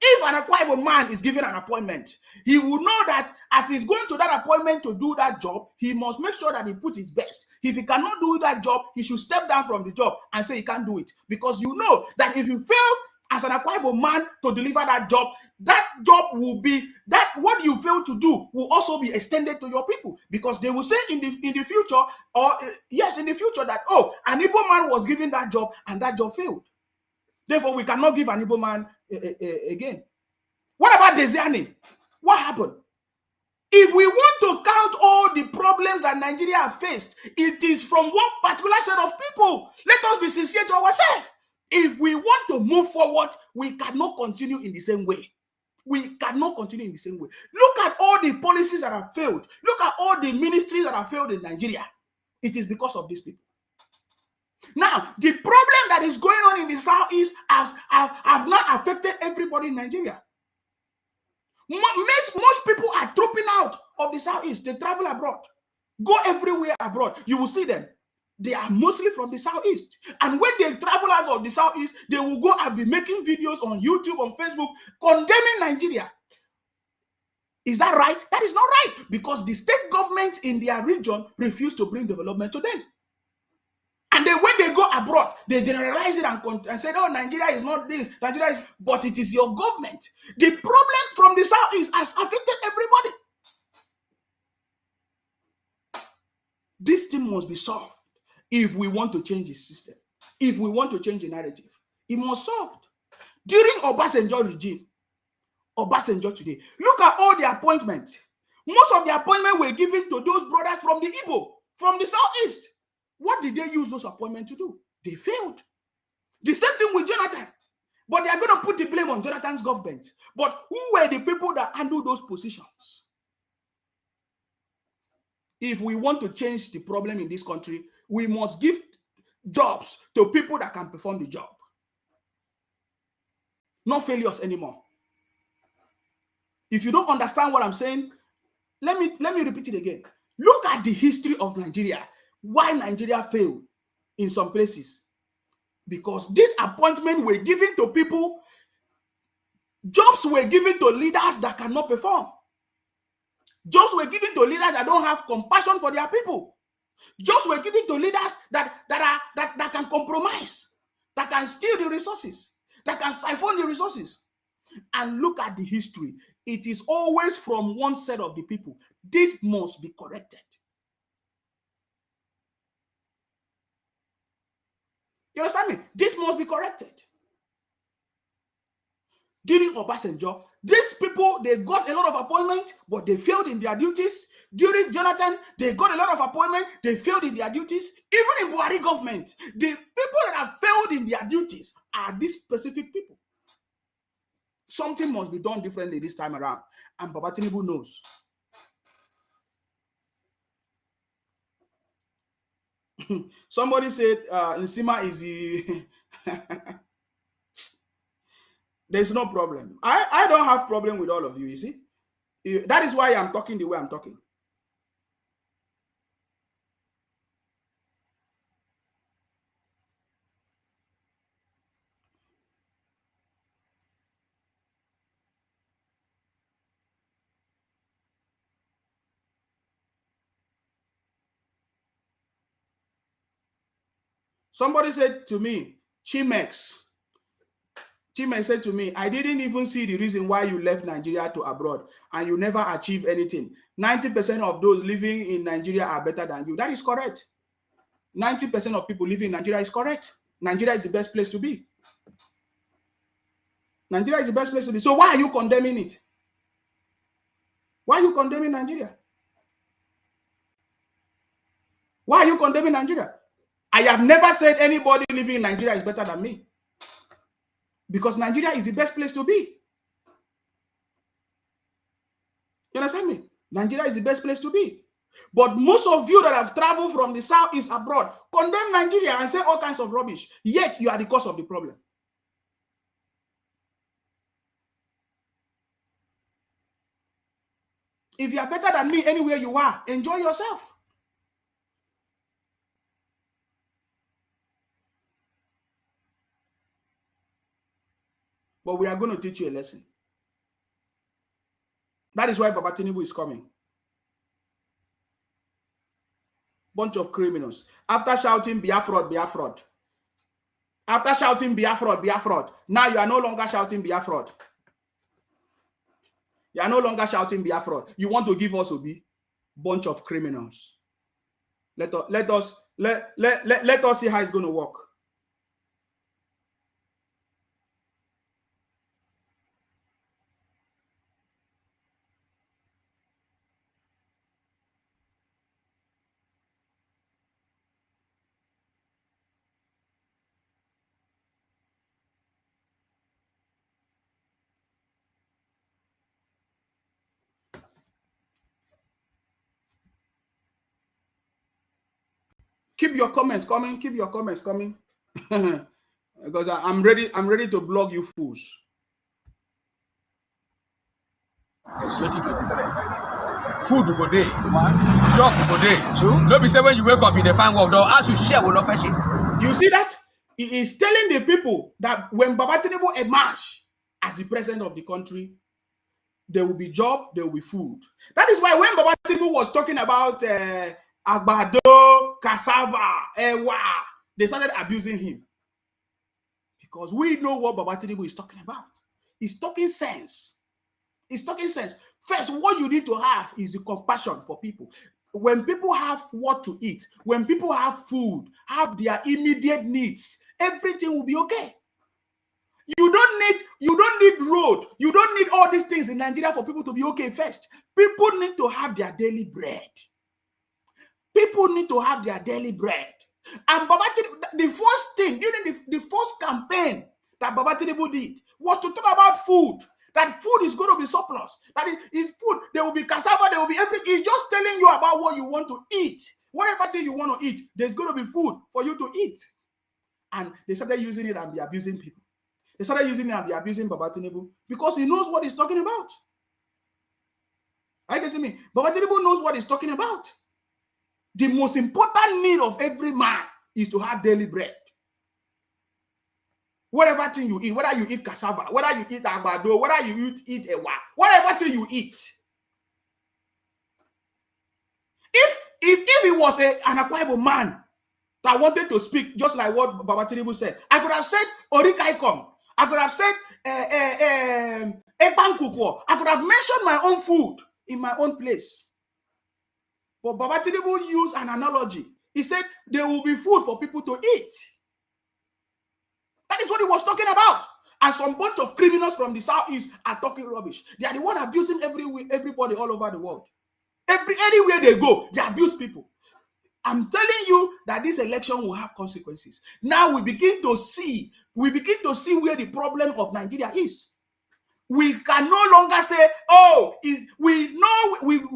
If an Akwa Ibom man is given an appointment, he will know that as he's going to that appointment to do that job, he must make sure that he puts his best. If he cannot do that job, he should step down from the job and say he can't do it. Because you know that if you fail as an Akwa Ibom man to deliver that job will be, that what you fail to do will also be extended to your people. Because they will say in the future, in the future that, oh, an Igbo man was given that job and that job failed. Therefore, we cannot give an Igbo man again. What about Desiani? What happened? If we want to count all the problems that Nigeria has faced, it is from one particular set of people. Let us be sincere to ourselves. If we want to move forward, we cannot continue in the same way. We cannot continue in the same way. Look at all the policies that have failed. Look at all the ministries that have failed in Nigeria. It is because of these people. Now, the problem that is going on in the Southeast have not affected everybody in Nigeria. Most people are dropping out of the Southeast. They travel abroad. Go everywhere abroad. You will see them. They are mostly from the Southeast. And when they travel out of the Southeast, they will go and be making videos on YouTube, on Facebook, condemning Nigeria. Is that right? That is not right. Because the state government in their region refused to bring development to them. And then when they go abroad, they generalize it and say, oh, Nigeria is not this, Nigeria is, but it is your government. The problem from the Southeast has affected everybody. This thing must be solved if we want to change the system. If we want to change the narrative, it must be solved. During Obasanjo regime, Obasanjo today, look at all the appointments. Most of the appointments were given to those brothers from the Igbo, from the Southeast. What did they use those appointments to do? They failed. The same thing with Jonathan. But they are going to put the blame on Jonathan's government. But who were the people that handled those positions? If we want to change the problem in this country, we must give jobs to people that can perform the job. Not failures anymore. If you don't understand what I'm saying, let me repeat it again. Look at the history of Nigeria. why Nigeria failed in some places. Because these appointments were given to people, jobs were given to leaders that cannot perform. Jobs were given to leaders that don't have compassion for their people. Jobs were given to leaders that can compromise, that can steal the resources, that can siphon the resources. And look at the history. It is always from one set of the people. This must be corrected. You understand me? This must be corrected. During Obasanjo, these people, they got a lot of appointments, but they failed in their duties. During Jonathan, they got a lot of appointments, they failed in their duties. Even in Buhari government, the people that have failed in their duties are these specific people. Something must be done differently this time around, and Baba Tinubu knows. Somebody said Nsima is the there's no problem. I don't have problem with all of you, you see. That is why I'm talking the way I'm talking. Somebody said to me, Chimex said to me, I didn't even see the reason why you left Nigeria to abroad and you never achieved anything. 90% of those living in Nigeria are better than you. That is correct. 90% of people living in Nigeria is correct. Nigeria is the best place to be. Nigeria is the best place to be. So why are you condemning it? Why are you condemning Nigeria? Why are you condemning Nigeria? I have never said anybody living in Nigeria is better than me. Because Nigeria is the best place to be. You understand me? Nigeria is the best place to be. But most of you that have traveled from the southeast abroad condemn Nigeria and say all kinds of rubbish. Yet you are the cause of the problem. If you are better than me anywhere you are, enjoy yourself. But we are going to teach you a lesson. That is why Baba Tinubu is coming. Bunch of criminals. After shouting Biafra, Biafra. After shouting Biafra, Biafra. Now you are no longer shouting Biafra. You are no longer shouting Biafra. You want to give us Obi? Bunch of criminals. Let us see how it's going to work. Keep your comments coming. Keep your comments coming. Because I'm ready to blog you fools. Food go dey, job go dey. No be say when you wake up in the fine work, though, as you share will not fetch it. You see that? He is telling the people that when Baba Tinubu emerge as the president of the country, there will be job, there will be food. That is why when Baba Tinubu was talking about agbado, cassava, ewa, they started abusing him. Because we know what Baba Tinubu is talking about. He's talking sense. He's talking sense. First, what you need to have is the compassion for people. When people have what to eat, when people have food, have their immediate needs, everything will be okay. You don't need road. You don't need all these things in Nigeria for people to be okay first. People need to have their daily bread. People need to have their daily bread. And Baba Tinubu, the first thing during the first campaign that Baba Tinubu did was to talk about food. That food is going to be surplus. That is food. There will be cassava. There will be everything. He's just telling you about what you want to eat. Whatever thing you want to eat, there's going to be food for you to eat. And they started using it and be abusing people. They started using it and be abusing Baba Tinubu because he knows what he's talking about. Are you getting me? Baba Tinubu knows what he's talking about. The most important need of every man is to have daily bread. Whatever thing you eat, whether you eat cassava, whether you eat agbado, whether you eat ewa, whatever thing you eat. If it was an Akwa Ibom man that wanted to speak, just like what Baba Tinubu said, I could have said Orikaikom. I could have said Ekpankukwo. I could have mentioned my own food in my own place. But Baba Tinubu used an analogy. He said there will be food for people to eat. That is what he was talking about. And some bunch of criminals from the southeast are talking rubbish. They are the one abusing everybody all over the world. Anywhere they go, they abuse people. I'm telling you that this election will have consequences. Now we begin to see where the problem of Nigeria is. We can no longer say, oh, we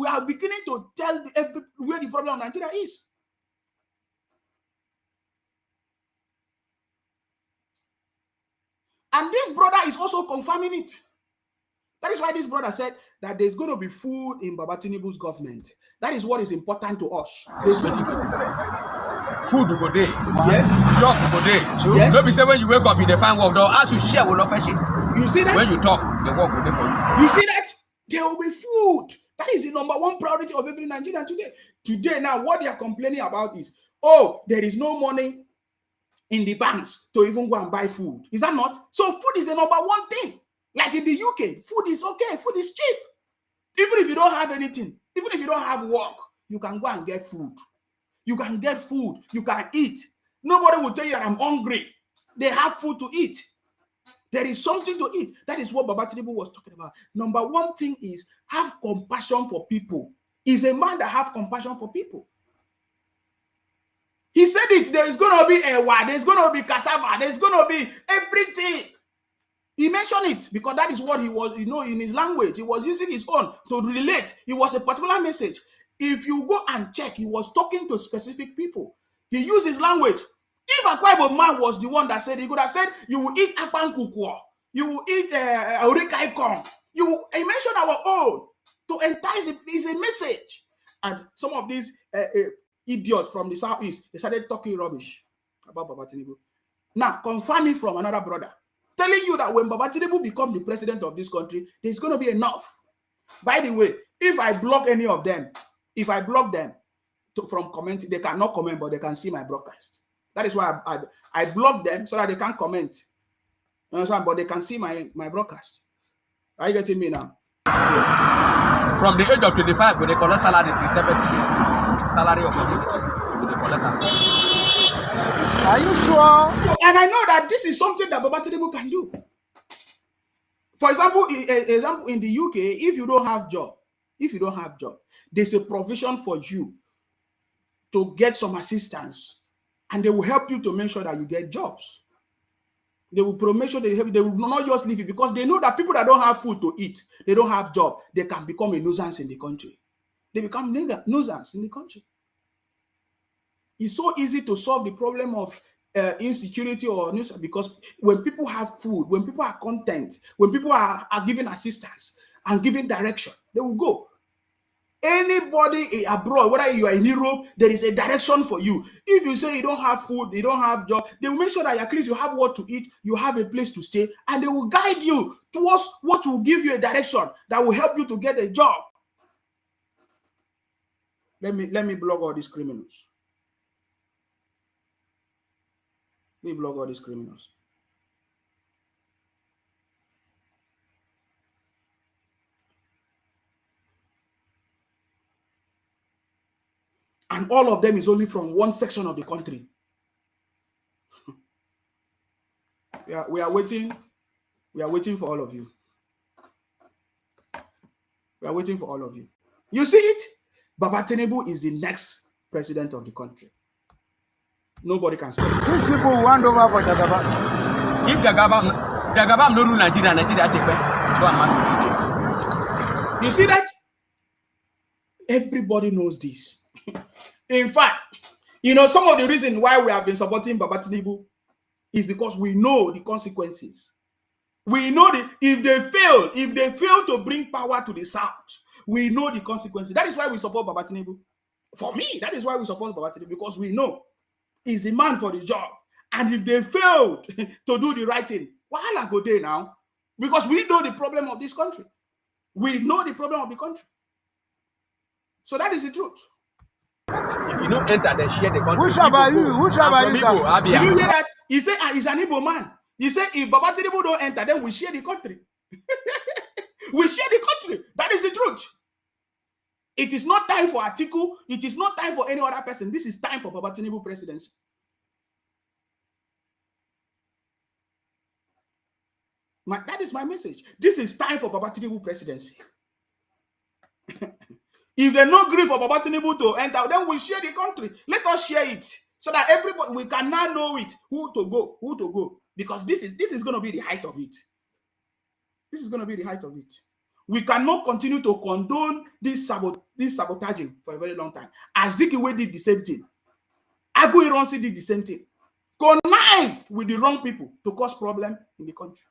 are beginning to tell where the problem of Nigeria is. And this brother is also confirming it. That is why this brother said that there's going to be food in Baba Tinubu's government. That is what is important to us. Food go there. Yes. Job go there. Yes. Don't be say when you wake up in the fine work, though, as you share, will not fetch it. You see that? When you talk, the work will there for you. You see that? There will be food. That is the number one priority of every Nigerian today. Today, now, what they are complaining about is, oh, there is no money in the banks to even go and buy food. Is that not? So food is the number one thing. Like in the UK, food is okay. Food is cheap. Even if you don't have anything, even if you don't have work, you can go and get food. You can get food. You can eat. Nobody will tell you that I'm hungry. They have food to eat. There is something to eat. That is what Baba Tinubu was talking about. Number one thing is have compassion for people. He's a man that has compassion for people. He said it. There is going to be ewa. There's going to be cassava. There's going to be everything. He mentioned it because that is what he was, in his language. He was using his own to relate. It was a particular message. If you go and check, he was talking to specific people. He used his language. If Akwa Ibom man was the one that said, he could have said, you will eat Ekpankukwo, you will eat Orikaikom. He mentioned our own to entice. It's a message. And some of these idiots from the southeast, they started talking rubbish about Baba Tinubu. Now, confirming from another brother, telling you that when Baba Tinubu becomes the president of this country, there's going to be enough. By the way, if I block any of them, from commenting, they cannot comment, but they can see my broadcast. That is why I block them so that they can't comment. You understand? But they can see my broadcast. Are you getting me now? From the age of 25, when they collect salary, 70 years, salary of community, when they collect that. Are you sure? And I know that this is something that Baba Tinubu can do. For example, in the UK, if you don't have job, there's a provision for you to get some assistance, and they will help you to make sure that you get jobs. They will make sure they will not just leave it because they know that people that don't have food to eat, they don't have job, they can become a nuisance in the country. They become nuisance in the country. It's so easy to solve the problem of insecurity or nuisance because when people have food, when people are content, when people are given assistance and given direction, they will go. Anybody abroad, whether you are in Europe, there is a direction for you. If you say you don't have food, you don't have job, they will make sure that at least you have what to eat, you have a place to stay, and they will guide you towards what will give you a direction that will help you to get a job. Let me block all these criminals. Let me block all these criminals. And all of them is only from one section of the country. We are waiting. We are waiting for all of you. We are waiting for all of you. You see it? Baba Tinubu is the next president of the country. Nobody can stop it. These people who hand over for Jagaba. If Jagaba no rule Nigeria take back. You see that? Everybody knows this. In fact, some of the reason why we have been supporting Baba Tinubu is because we know the consequences. We know that if they fail to bring power to the South, we know the consequences. That is why we support Baba Tinubu. For me, that is why we support Baba Tinubu, because we know he's the man for the job. And if they failed to do the right thing, wahala go dey now. Because we know the problem of this country. We know the problem of the country. So that is the truth. If you don't enter, then share the country. Which about you? Which about you, sir? Did you hear that? He said he's an Igbo man. He said if Baba Tinubu don't enter, then we share the country. We share the country. That is the truth. It is not time for Atiku. It is not time for any other person. This is time for Baba Tinubu presidency. That is my message. This is time for Baba Tinubu presidency. If they no agree for Baba Tinubu to enter, then we share the country. Let us share it so that everybody, we can now know it, who to go. Because this is going to be the height of it. This is going to be the height of it. We cannot continue to condone this sabotaging for a very long time. Azikiwe did the same thing. Agu Ironsi did the same thing. Connive with the wrong people to cause problem in the country.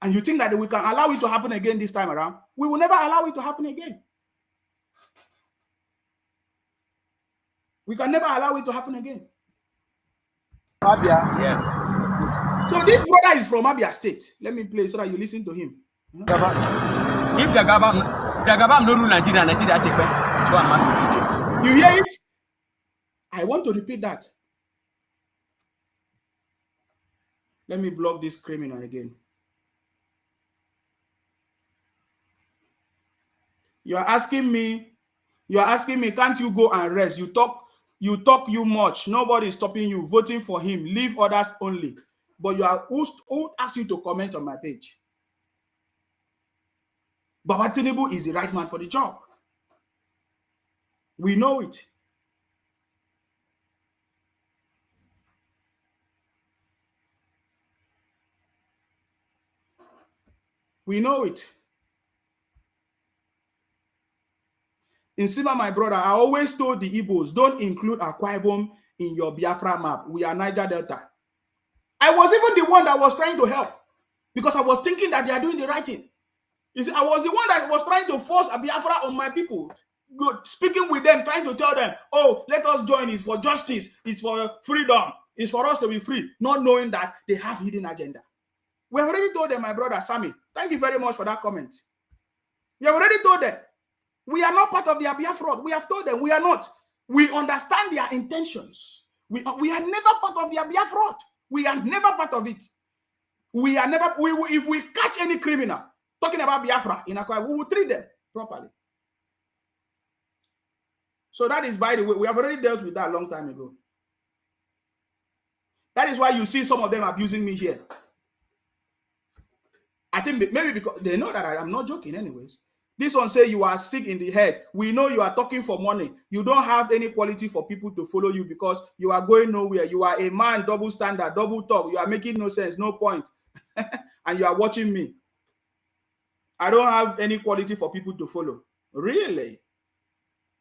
And you think that we can allow it to happen again this time around? We will never allow it to happen again. We can never allow it to happen again. Abia. Yes. So this brother is from Abia State. Let me play so that you listen to him. If Jagabam no rule Nigeria take back. You hear it? I want to repeat that. Let me block this criminal again. You are asking me, can't you go and rest? You talk you much. Nobody is stopping you voting for him. Leave others only. But you are who asked you to comment on my page? Baba Tinubu is the right man for the job. We know it. We know it. In Sima, my brother, I always told the Igbos, don't include Akwa Ibom in your Biafra map. We are Niger Delta. I was even the one that was trying to help because I was thinking that they are doing the right thing. You see, I was the one that was trying to force a Biafra on my people, speaking with them, trying to tell them, oh, let us join. It's for justice. It's for freedom. It's for us to be free, not knowing that they have hidden agenda. We have already told them, my brother Sammy, thank you very much for that comment. We have already told them, we are not part of the Abia fraud. We have told them we are not. We understand their intentions. We are never part of the Abia fraud. We are never part of it. We are never. If we catch any criminal talking about Biafra in Akwa, we will treat them properly. So that is, by the way, we have already dealt with that a long time ago. That is why you see some of them abusing me here. I think maybe because they know that I am not joking anyways. This one say you are sick in the head. We know you are talking for money. You don't have any quality for people to follow you because you are going nowhere. You are a man, double standard, double talk. You are making no sense, no point. And you are watching me. I don't have any quality for people to follow. Really?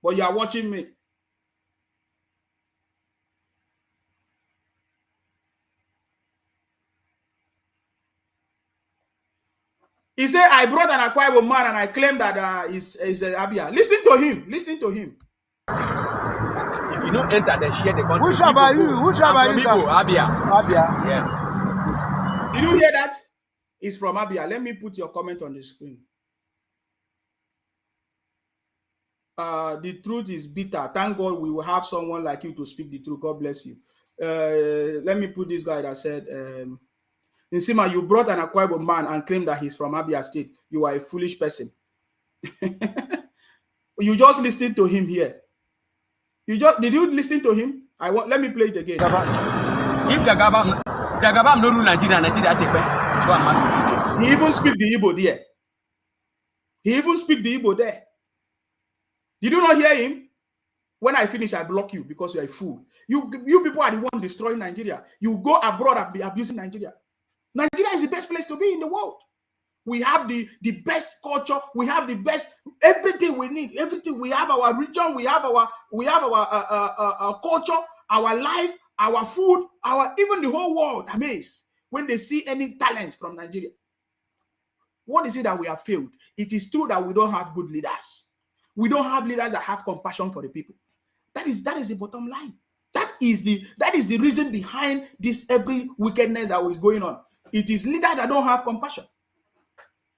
But you are watching me. He said, I brought an Akwa Ibom man and I claim that is Abia. Listen to him. Listen to him. If you don't enter, then share the country. Which about you? Which about you, sir? Abia. Abia. Yes. Did you hear that? It's from Abia. Let me put your comment on the screen. The truth is bitter. Thank God we will have someone like you to speak the truth. God bless you. Let me put this guy that said, Nsima, you brought an Akwa Ibom man and claimed that he's from Abia State. You are a foolish person. You just listened to him here. Did you listen to him? Let me play it again. If Jagabam no rule Nigeria take back. He even speak the Igbo there. He even speak the Igbo there. Did you not hear him? When I finish, I block you because you are a fool. You people are the one destroying Nigeria. You go abroad and be abusing Nigeria. Nigeria is the best place to be in the world. We have the best culture. We have the best everything we need. Everything we have our region. We have our culture, our life, our food, even the whole world amazed when they see any talent from Nigeria. What is it that we have failed? It is true that we don't have good leaders. We don't have leaders that have compassion for the people. That is the bottom line. That is the reason behind this every wickedness that is going on. It is leaders that don't have compassion.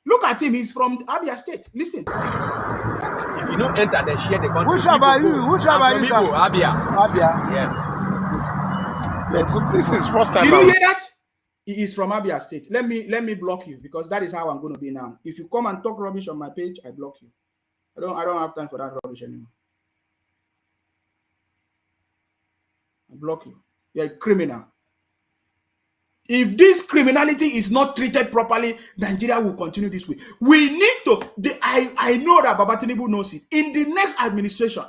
Look at him, he's from Abia State. Listen. If you don't enter, then share the country. Which about you? Which about you, sir? Abia. Abia. Yes. But this is first time. Did you hear that? He is from Abia State. Let me block you, because that is how I'm going to be now. If you come and talk rubbish on my page, I block you. I don't have time for that rubbish anymore. I block you. You're a criminal. If this criminality is not treated properly, Nigeria will continue this way. We need to. I know that Baba Tinubu knows it. In the next administration,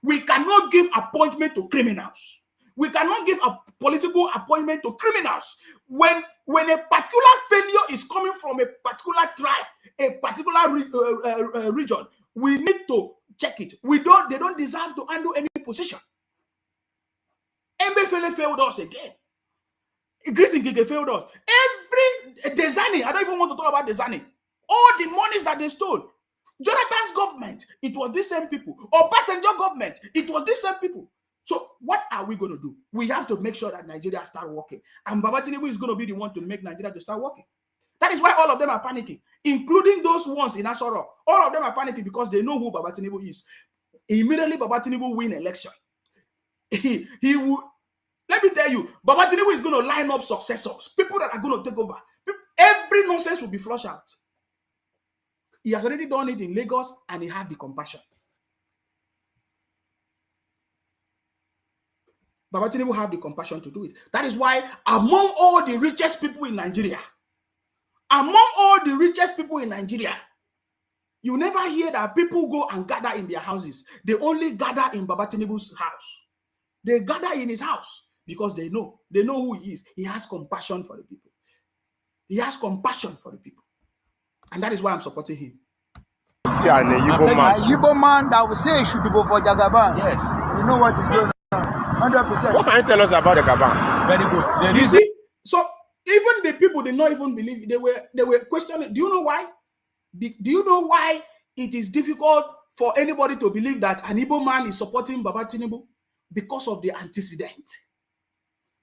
we cannot give appointment to criminals. We cannot give a political appointment to criminals. When a particular failure is coming from a particular tribe, a particular region, we need to check it. They don't deserve to handle any position. Mbefele failed us again. Grace Ngige failed us. Every Desani, I don't even want to talk about Desani. All the monies that they stole. Jonathan's government, it was these same people. Obasanjo government, it was these same people. So what are we going to do? We have to make sure that Nigeria start working. And Baba Tinubu is going to be the one to make Nigeria to start working. That is why all of them are panicking, including those ones in Asoro. All of them are panicking because they know who Baba Tinubu is. Immediately Baba Tinubu win election. He will. Let me tell you, Baba Tinubu is going to line up successors, people that are going to take over. Every nonsense will be flushed out. He has already done it in Lagos, and he had the compassion. Baba Tinubu have the compassion to do it. That is why among all the richest people in Nigeria, you never hear that people go and gather in their houses. They only gather in Baba Tinubu's house. They gather in his house because they know who he is. He has compassion for the people. He has compassion for the people. And that is why I'm supporting him. See an Igbo man. A Igbo man that will say he should be for Jagaban. Yes. You know what is going on. 100%. What can you tell us about Jagaban? Very good. You see, so even the people did not even believe. They were questioning. Do you know why? Do you know why it is difficult for anybody to believe that an Igbo man is supporting Baba Tinubu? Because of the antecedent,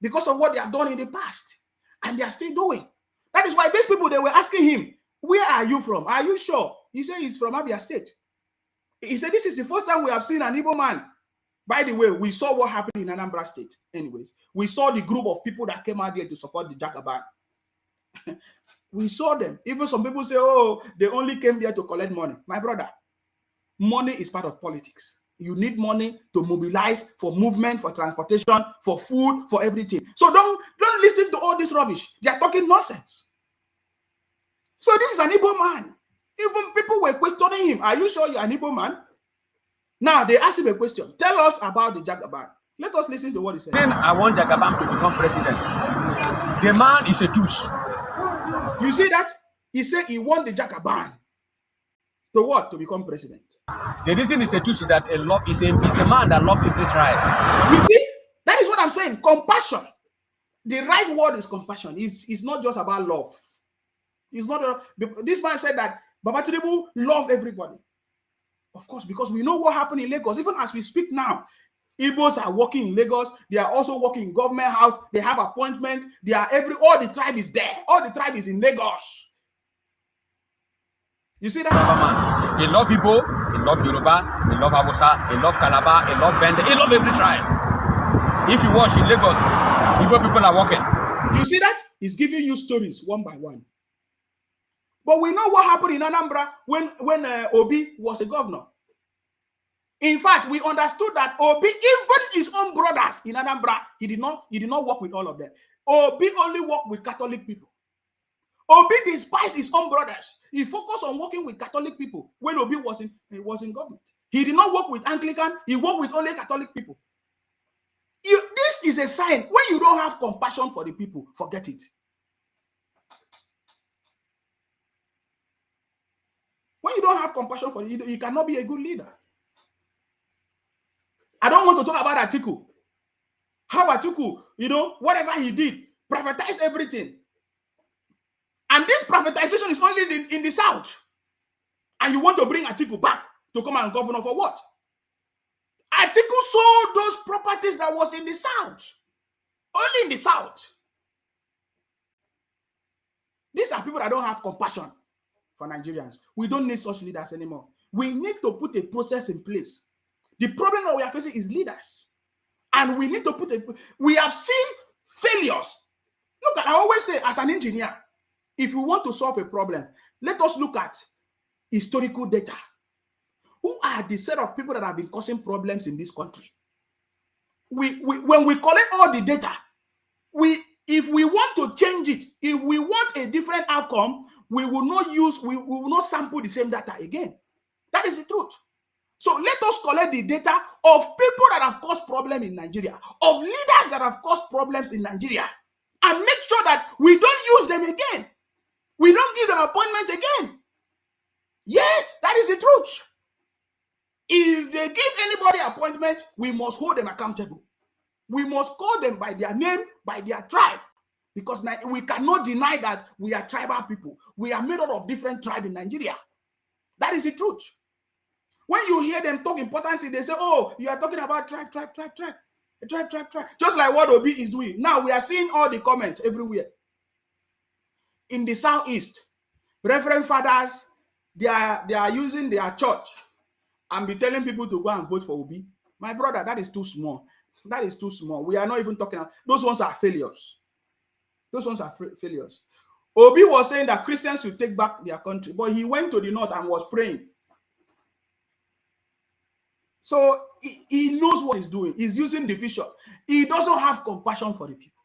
because of what they have done in the past, and they are still doing. That is why these people, they were asking him, "Where are you from? Are you sure?" He said he's from Abia State. He said this is the first time we have seen an Igbo man. By the way, we saw what happened in Anambra State. Anyways, we saw the group of people that came out there to support the Jagaban. We saw them. Even some people say, "Oh, they only came there to collect money." My brother, money is part of politics. You need money to mobilize for movement, for transportation, for food, for everything. So don't listen to all this rubbish. They are talking nonsense. So this is an Igbo man. Even people were questioning him. Are you sure you're an Igbo man? Now they ask him a question. Tell us about the Jagaban. Let us listen to what he said. I want Jagaban to become president. The man is a douche. You see that? He said he won the Jagaban. To what? To become president. The reason is a douche is that is a man that loves every tribe. You see? That is what I'm saying. Compassion. The right word is compassion. It's not just about love. It's not. This man said that Baba Tinubu loved everybody. Of course, because we know what happened in Lagos. Even as we speak now, Igbos are working in Lagos. They are also working in government house. They have appointments. All the tribe is there. All the tribe is in Lagos. You see that? He loves Igbo, he loves Yoruba, he loves Hausa, he loves Calabar, he loves Bende, he loves every tribe. If you watch in Lagos, Igbo people are working. You see that? He's giving you stories one by one. But we know what happened in Anambra when Obi was a governor. In fact, we understood that Obi, even his own brothers in Anambra, he did not work with all of them. Obi only worked with Catholic people. Obi despised his own brothers. He focused on working with Catholic people when Obi was in government. He did not work with Anglican. He worked with only Catholic people. This is a sign. When you don't have compassion for the people, forget it. When you don't have compassion for it, you cannot be a good leader. I don't want to talk about Atiku. How Atiku, whatever he did, privatized everything. And this privatization is only in the south. And you want to bring Atiku back to come and govern for what? Atiku sold those properties that was in the south. Only in the south. These are people that don't have compassion for Nigerians. We don't need such leaders anymore. We need to put a process in place. The problem that we are facing is leaders. And we need to we have seen failures. Look at, I always say, as an engineer, if we want to solve a problem, let us look at historical data. Who are the set of people that have been causing problems in this country? When we collect all the data, if we want to change it, if we want a different outcome, we will not sample the same data again. That is the truth. So let us collect the data of people that have caused problems in Nigeria, of leaders that have caused problems in Nigeria, and make sure that we don't use them again. We don't give them appointments again. Yes, that is the truth. If they give anybody appointment, we must hold them accountable. We must call them by their name, by their tribe, because we cannot deny that we are tribal people. We are made up of different tribes in Nigeria. That is the truth. When you hear them talk importantly, they say, oh, you are talking about tribe. Just like what Obi is doing. Now we are seeing all the comments everywhere. In the southeast, Reverend fathers, they are using their church and be telling people to go and vote for Obi. My brother, that is too small. That is too small. We are not even talking about those ones are failures. Those ones are failures. Obi was saying that Christians should take back their country, but he went to the north and was praying. So he knows what he's doing. He's using division. He doesn't have compassion for the people.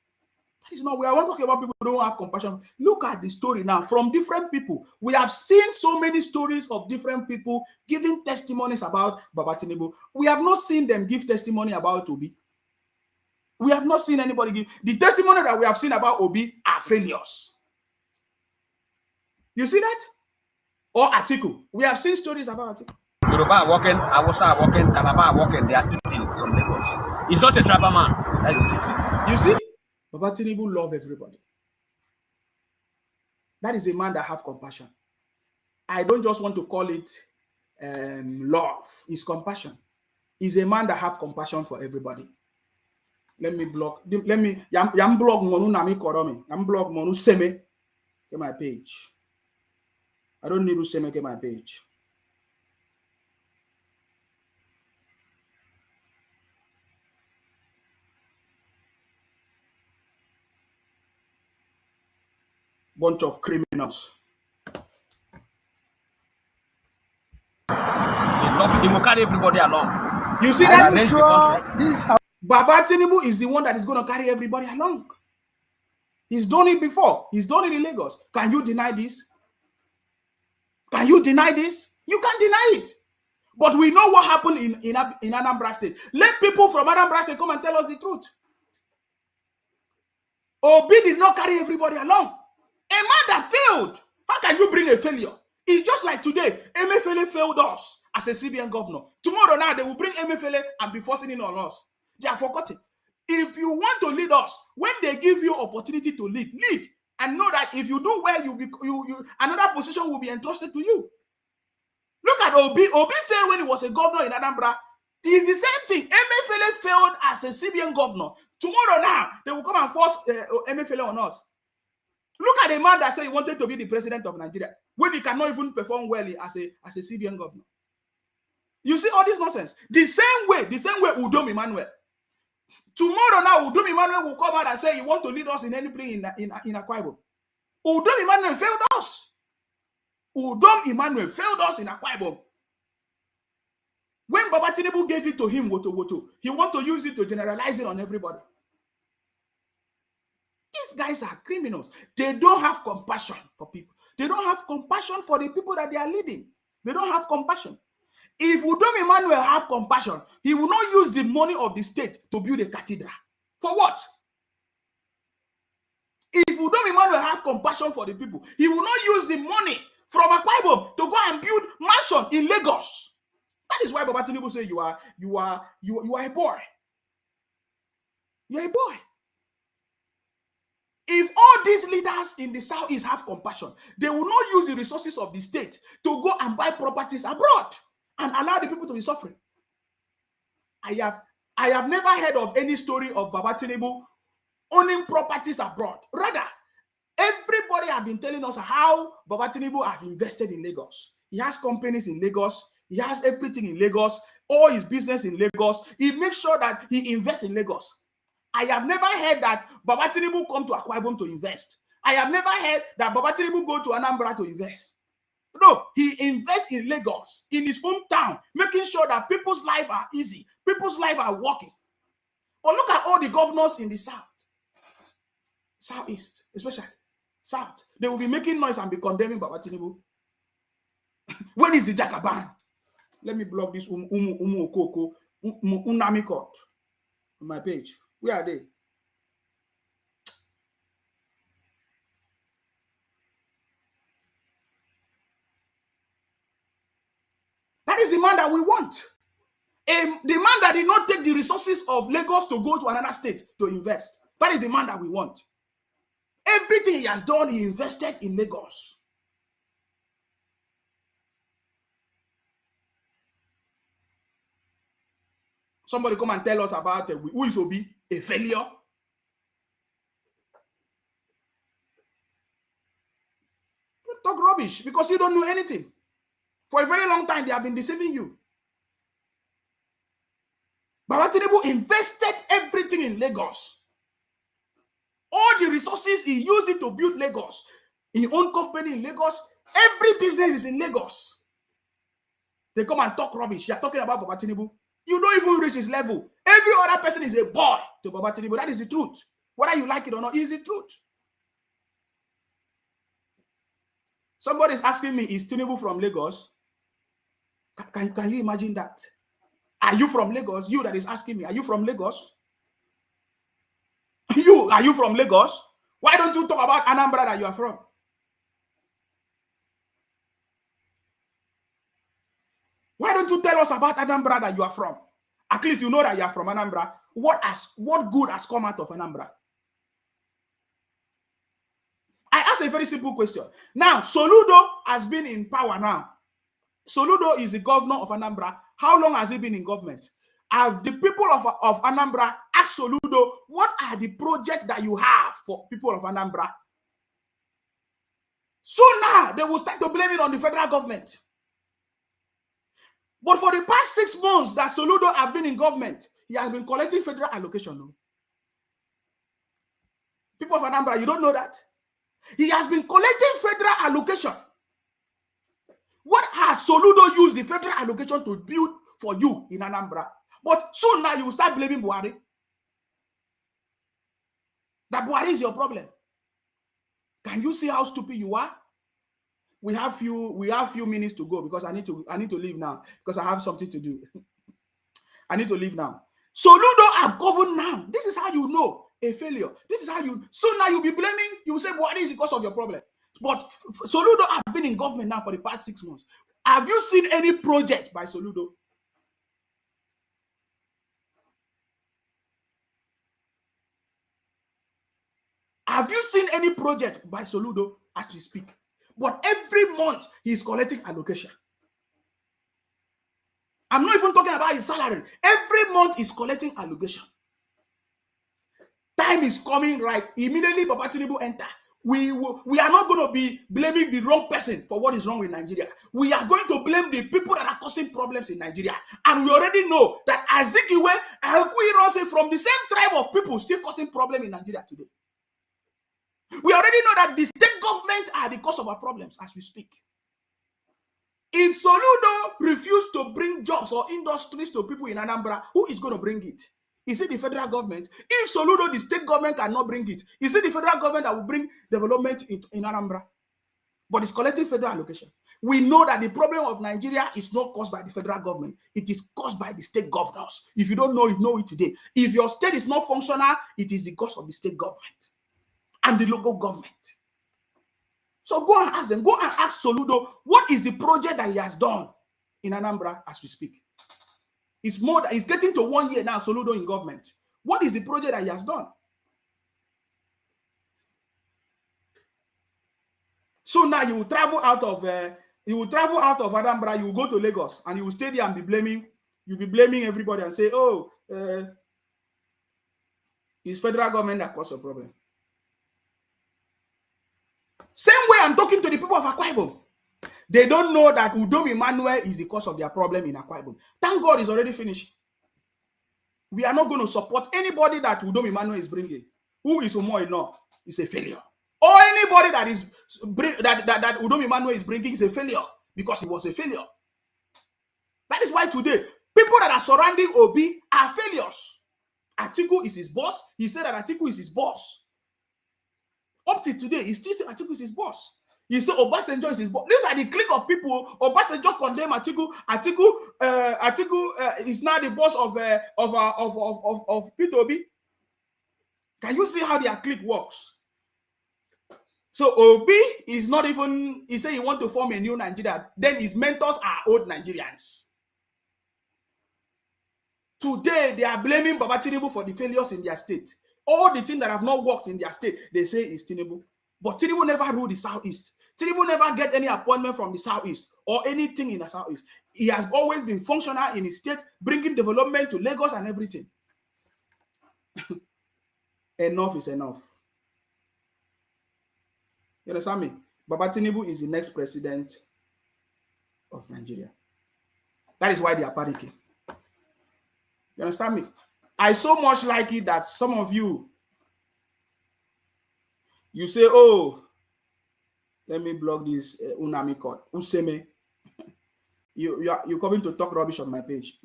That is not where I want to talk about people who don't have compassion. Look at the story now from different people. We have seen so many stories of different people giving testimonies about Baba Tinubu. We have not seen them give testimony about Obi. We have not seen anybody give. The testimony that we have seen about Obi are failures. You see that? Or Atiku. We have seen stories about Atiku. Yoruba are working, Hausa are working, Calabar are working. They are eating from Lagos. He's not a tribal man. That is the secret. You see? Baba Tinubu loves everybody. That is a man that has compassion. I don't just want to call it love. It's compassion. He's a man that has compassion for everybody. Let me block. Let me. Yam blog monu nami koromi. Yam blog monu seme. Get my page. I don't need to seme. Get my page. Bunch of criminals. He will carry everybody along. You see that? Sure, this Baba Tinubu is the one that is going to carry everybody along. He's done it before. He's done it in Lagos. Can you deny this? Can you deny this? You can't deny it. But we know what happened in Anambra State. Let people from Anambra State come and tell us the truth. Obi did not carry everybody along. A man that failed. How can you bring a failure? It's just like today. Emefiele failed us as a CBN governor. Tomorrow now, they will bring Emefiele and be forcing it on us. They are forgotten. If you want to lead us, when they give you opportunity to lead, and know that if you do well, another position will be entrusted to you. Look at Obi. Obi failed when he was a governor in Anambra. It's the same thing. Emefiele failed as a CBN governor. Tomorrow now, they will come and force Emefiele on us. Look at the man that said he wanted to be the president of Nigeria when he cannot even perform well as a CBN governor. You see all this nonsense. The same way Udom Emmanuel. Tomorrow now, Udom Emmanuel will come out and say he wants to lead us in anything in Akwa Ibom. Udom Emmanuel failed us. Udom Emmanuel failed us in Akwa Ibom. When Baba Tinubu gave it to him, he wants to use it to generalize it on everybody. These guys are criminals. They don't have compassion for people. They don't have compassion for the people that they are leading. They don't have compassion. If Udom Emmanuel have compassion, he will not use the money of the state to build a cathedral. For what? If Udom Emmanuel have compassion for the people, he will not use the money from Akwa Ibom to go and build mansion in Lagos. That is why Baba Tinubu say you are a boy. You are a boy. If all these leaders in the Southeast have compassion, they will not use the resources of the state to go and buy properties abroad and allow the people to be suffering. I have never heard of any story of Baba Tinubu owning properties abroad. Rather, everybody have been telling us how Baba Tinubu have invested in Lagos. He has companies in Lagos. He has everything in Lagos. All his business in Lagos. He makes sure that he invests in Lagos. I have never heard that Baba Tinubu come to Akwa Ibom to invest. I have never heard that Baba Tinubu go to Anambra to invest. No, he invests in Lagos, in his hometown, making sure that people's lives are easy, people's lives are working. But look at all the governors in the south, southeast, especially south. They will be making noise and be condemning Baba Tinubu. When is the Jagaban? Let me block this Umu Okoko, Unami Court on my page. Where are they? That is the man that we want. The man that did not take the resources of Lagos to go to another state to invest. That is the man that we want. Everything he has done, he invested in Lagos. Somebody come and tell us about who is Obi, a failure. Don't talk rubbish because you don't know anything. For a very long time, they have been deceiving you. Baba Tinubu invested everything in Lagos. All the resources, he used it to build Lagos. He owned company in Lagos. Every business is in Lagos. They come and talk rubbish. You are talking about Baba Tinubu. You don't even reach his level. Every other person is a boy to Baba Tinubu. That is the truth. Whether you like it or not, is the truth. Somebody is asking me, is Tinubu from Lagos? Can you imagine that? Are you from Lagos? You that is asking me, are you from Lagos? Are you from Lagos? Why don't you talk about Anambra that you are from? Why don't you tell us about Anambra that you are from? At least you know that you are from Anambra. What good has come out of Anambra? I asked a very simple question. Now, Soludo has been in power now. Soludo is the governor of Anambra. How long has he been in government? Have the people of Anambra asked Soludo, what are the projects that you have for people of Anambra? So now they will start to blame it on the federal government. But for the past 6 months that Soludo have been in government, he has been collecting federal allocation. No? People of Anambra, you don't know that? He has been collecting federal allocation. What has Soludo used the federal allocation to build for you in Anambra? But soon now you will start blaming Buhari. That Buhari is your problem. Can you see how stupid you are? We have few minutes to go because I need to leave now because I have something to do. I need to leave now. Soludo have governed now. This is how you know a failure. This is how you. So now you'll be blaming. You will say Buhari is the cause of your problem. But Soludo have been in government now for the past 6 months. Have you seen any project by Soludo? Have you seen any project by Soludo as we speak? But every month he is collecting allocation. I'm not even talking about his salary. Every month he's collecting allocation. Time is coming, right? Immediately Baba Tinubu enter. We are not going to be blaming the wrong person for what is wrong with Nigeria. We are going to blame the people that are causing problems in Nigeria. And we already know that Azikiwe and Kwirose from the same tribe of people still causing problems in Nigeria today. We already know that the state government are the cause of our problems as we speak. If Soludo refused to bring jobs or industries to people in Anambra, who is going to bring it? Is it the federal government? If Soludo, the state government cannot bring it, is it the federal government that will bring development in Anambra? But it's collecting federal allocation. We know that the problem of Nigeria is not caused by the federal government. It is caused by the state governors. If you don't know it, know it today. If your state is not functional, it is the cause of the state government and the local government. So go and ask them. Go and ask Soludo, what is the project that he has done in Anambra as we speak? It's getting to 1 year now, Soludo in government. What is the project that he has done? So now you will travel out of Anambra, you will go to Lagos, and you will stay there and be blaming you'll be blaming everybody and say, oh, it's federal government that caused the problem. Same way I'm talking to the people of Akwa Ibom. They don't know that Udom Emmanuel is the cause of their problem in Akwa Ibom. Thank God it's already finished. We are not going to support anybody that Udom Emmanuel is bringing. Who is Umo Ino is a failure. Or anybody that is that Udom Emmanuel is bringing is a failure because he was a failure. That is why today, people that are surrounding Obi are failures. Atiku is his boss. He said that Atiku is his boss. Up to today, he still says Atiku is his boss. He said Obasanjo is his boss. These are the clique of people. Obasanjo condemned Atiku. Atiku is now the boss of Peter Obi. Can you see how their clique works? So Obi is not even. He said he wants to form a new Nigeria. Then his mentors are old Nigerians. Today they are blaming Baba Tinubu for the failures in their state. All the things that have not worked in their state, they say is Tinubu. But Tinubu never ruled the Southeast. Tinubu never get any appointment from the Southeast or anything in the Southeast. He has always been functional in his state, bringing development to Lagos and everything. Enough is enough. You understand me? Baba Tinubu is the next president of Nigeria. That is why they are panicking. You understand me? I so much like it that some of you say, oh, let me block this Unami code. Useme, you're coming to talk rubbish on my page.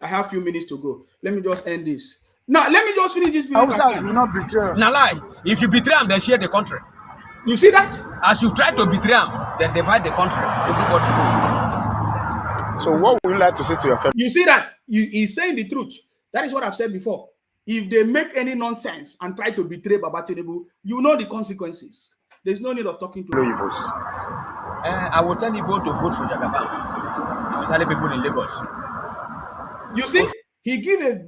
I have a few minutes to go. Let me just end this. Now, let me just finish this video. Hausas will not betray us. Now lie. If you betray them, they share the country. You see that? As you try to betray them, they divide the country. Everybody goes. So what would you like to say to your family? You see that? He's saying the truth. That is what I've said before. If they make any nonsense and try to betray Baba Tinubu, you know the consequences. There's no need of talking to them. I will tell people to vote for Jagaban, especially people in Lagos. You see, he gave a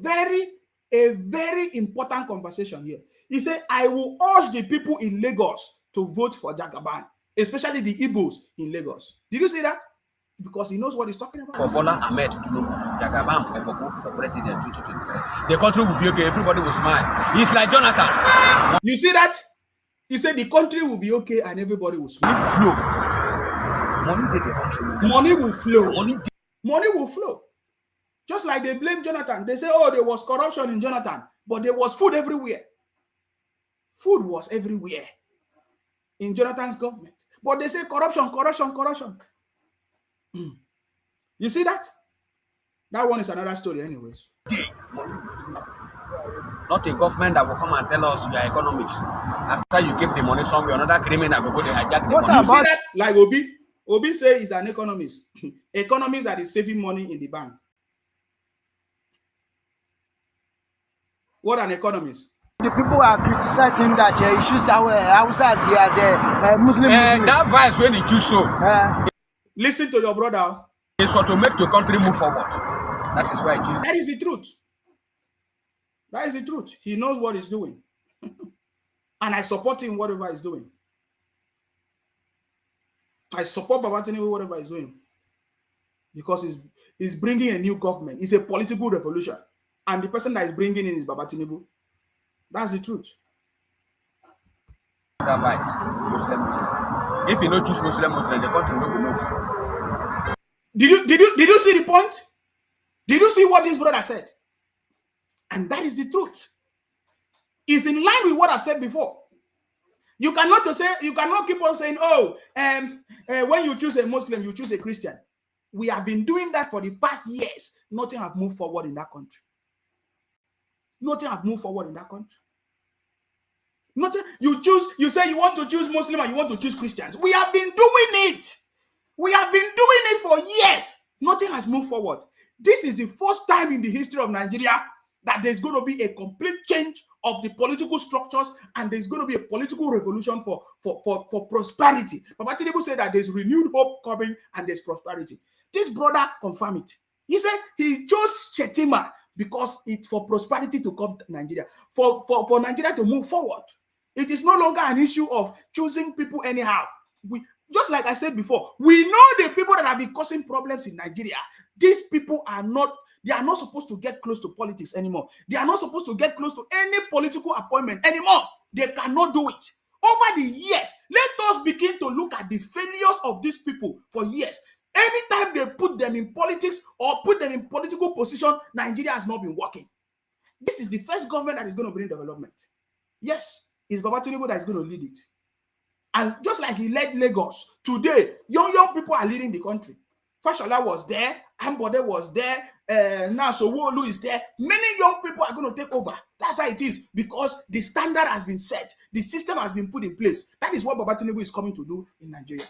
very important conversation here. He said, I will urge the people in Lagos to vote for Jagaban, especially the Igbos in Lagos. Did you see that? Because he knows what he's talking about. For Bola Ahmed Tinubu, Jagaban for president 2023. The country will be okay. Everybody will smile. He's like Jonathan. You see that? He said the country will be okay and everybody will smile. Flow. Money did the country. Money will flow. Money will flow. Just like they blame Jonathan. They say, oh, there was corruption in Jonathan, but there was food everywhere. Food was everywhere in Jonathan's government. But they say corruption. You see that? That one is another story anyways. Not a government that will come and tell us your economics. After you keep the money somewhere, another criminal will go to hijack the money. You see that? Like Obi say he's an economist. Economist that is saving money in the bank. What an economist. The people are criticizing that he chooses Hausas as a Muslim. That vice when he choose so. Listen to your brother. It's to make the country move forward. That is why I choose. That is the truth. That is the truth. He knows what he's doing. And I support him whatever he's doing. I support Baba Tinubu whatever he's doing. Because he's bringing a new government. It's a political revolution. And the person that is bringing in is Baba Tinubu. That's the truth. Vice, Muslim. If you don't choose Muslim, the country will move. Did you see the point? Did you see what this brother said? And that is the truth. It's in line with what I've said before. You cannot keep on saying, oh, when you choose a Muslim, you choose a Christian. We have been doing that for the past years. Nothing has moved forward in that country. Nothing has moved forward in that country. Nothing. You say you want to choose Muslim and you want to choose Christians. We have been doing it. We have been doing it for years. Nothing has moved forward. This is the first time in the history of Nigeria that there's going to be a complete change of the political structures and there's going to be a political revolution for prosperity. Baba Tinubu said that there's renewed hope coming and there's prosperity. This brother confirmed it. He said he chose Shetima because it's for prosperity to come to Nigeria, for Nigeria to move forward. It is no longer an issue of choosing people anyhow. Just like I said before, we know the people that have been causing problems in Nigeria. These people are not, they are not supposed to get close to politics anymore. They are not supposed to get close to any political appointment anymore. They cannot do it. Over the years, let us begin to look at the failures of these people for years. Anytime they put them in politics or put them in political position, Nigeria has not been working. This is the first government that is going to bring development. Yes, it's Baba Tinubu that is going to lead it. And just like he led Lagos, today, young people are leading the country. Fashola was there, Ambode was there, now Sowolu is there. Many young people are going to take over. That's how it is, because the standard has been set. The system has been put in place. That is what Baba Tinubu is coming to do in Nigeria.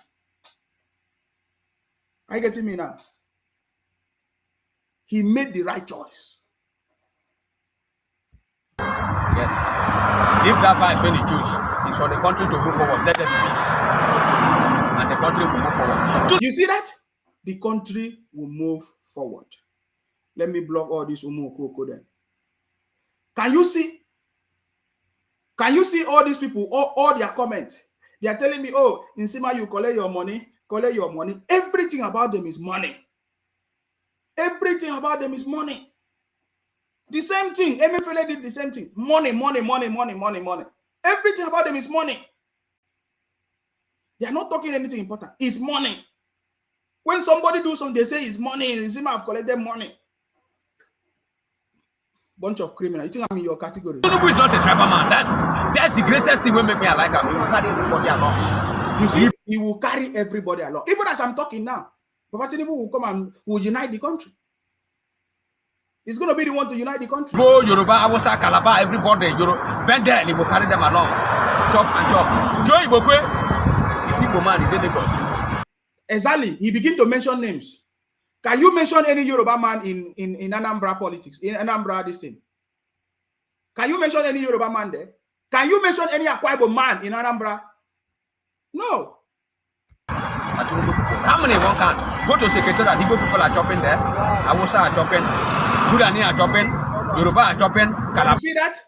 Are you getting me now? He made the right choice. Yes. If that vice when he choose is for the country to move forward, let there be peace. And the country will move forward. You see that? The country will move forward. Let me block all this Umuokoko then. Can you see? Can you see all these people, all their comments? They are telling me, oh, Nsima, you collect your money, collect your money. Everything about them is money. Everything about them is money. The same thing. Emefiele did the same thing. Money, money, money, money, money, money. Everything about them is money. They are not talking anything important. It's money. When somebody do something, they say it's money. Nsima have collected money. Bunch of criminals. You think I'm in your category? Tinubu is not a tribal man. That's the greatest thing will make me like him. He will carry everybody along. You see, he will carry everybody along. Even as I'm talking now, Baba Tinubu will come and will unite the country. He's going to be the one to unite the country. Go Yoruba, Hausa, Calabar, everybody. Bendel, he will carry them along. Chop and chop. Joe Ibokwe, is Igbo man, he did Lagos. Exactly. He began to mention names. Can you mention any Yoruba man in Anambra politics? In Anambra, this thing? Can you mention any Yoruba man there? Can you mention any Akwa Ibom man in Anambra? No. How many one can go to Secretariat? Igbo people are chopping there. Hausa are chopping. Fulani are chopping. Yoruba are chopping. You see that?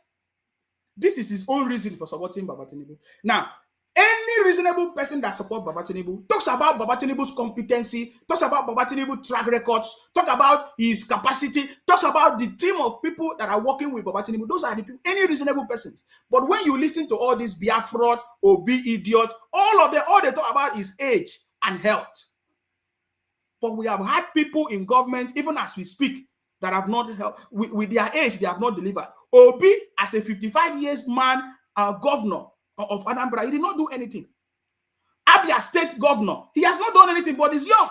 This is his own reason for supporting Baba Tinubu. Now, any reasonable person that supports Baba Tinubu talks about Baba Tinubu's competency, talks about Baba Tinubu's track records, talk about his capacity, talks about the team of people that are working with Baba Tinubu. Those are the people, any reasonable persons. But when you listen to all these Biafra, Obi idiot, all they talk about is age and health. But we have had people in government, even as we speak, that have not helped with their age, they have not delivered. Obi, as a 55 years man, governor of Anambra, he did not do anything. Abia State governor, he has not done anything, but he's young.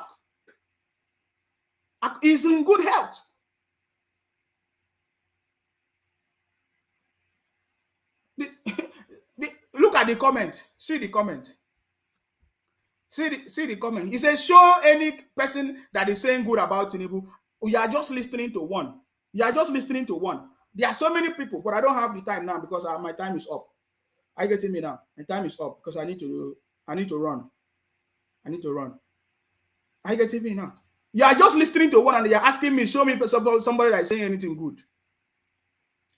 He's in good health. Look at the comment. See the comment. See the comment. He says, show any person that is saying good about Tinubu. You are just listening to one. You are just listening to one. There are so many people, but I don't have the time now because my time is up. Are you getting me now? My time is up because I need to run. I need to run. Are you getting me now? You are just listening to one and you're asking me, show me somebody that is saying anything good.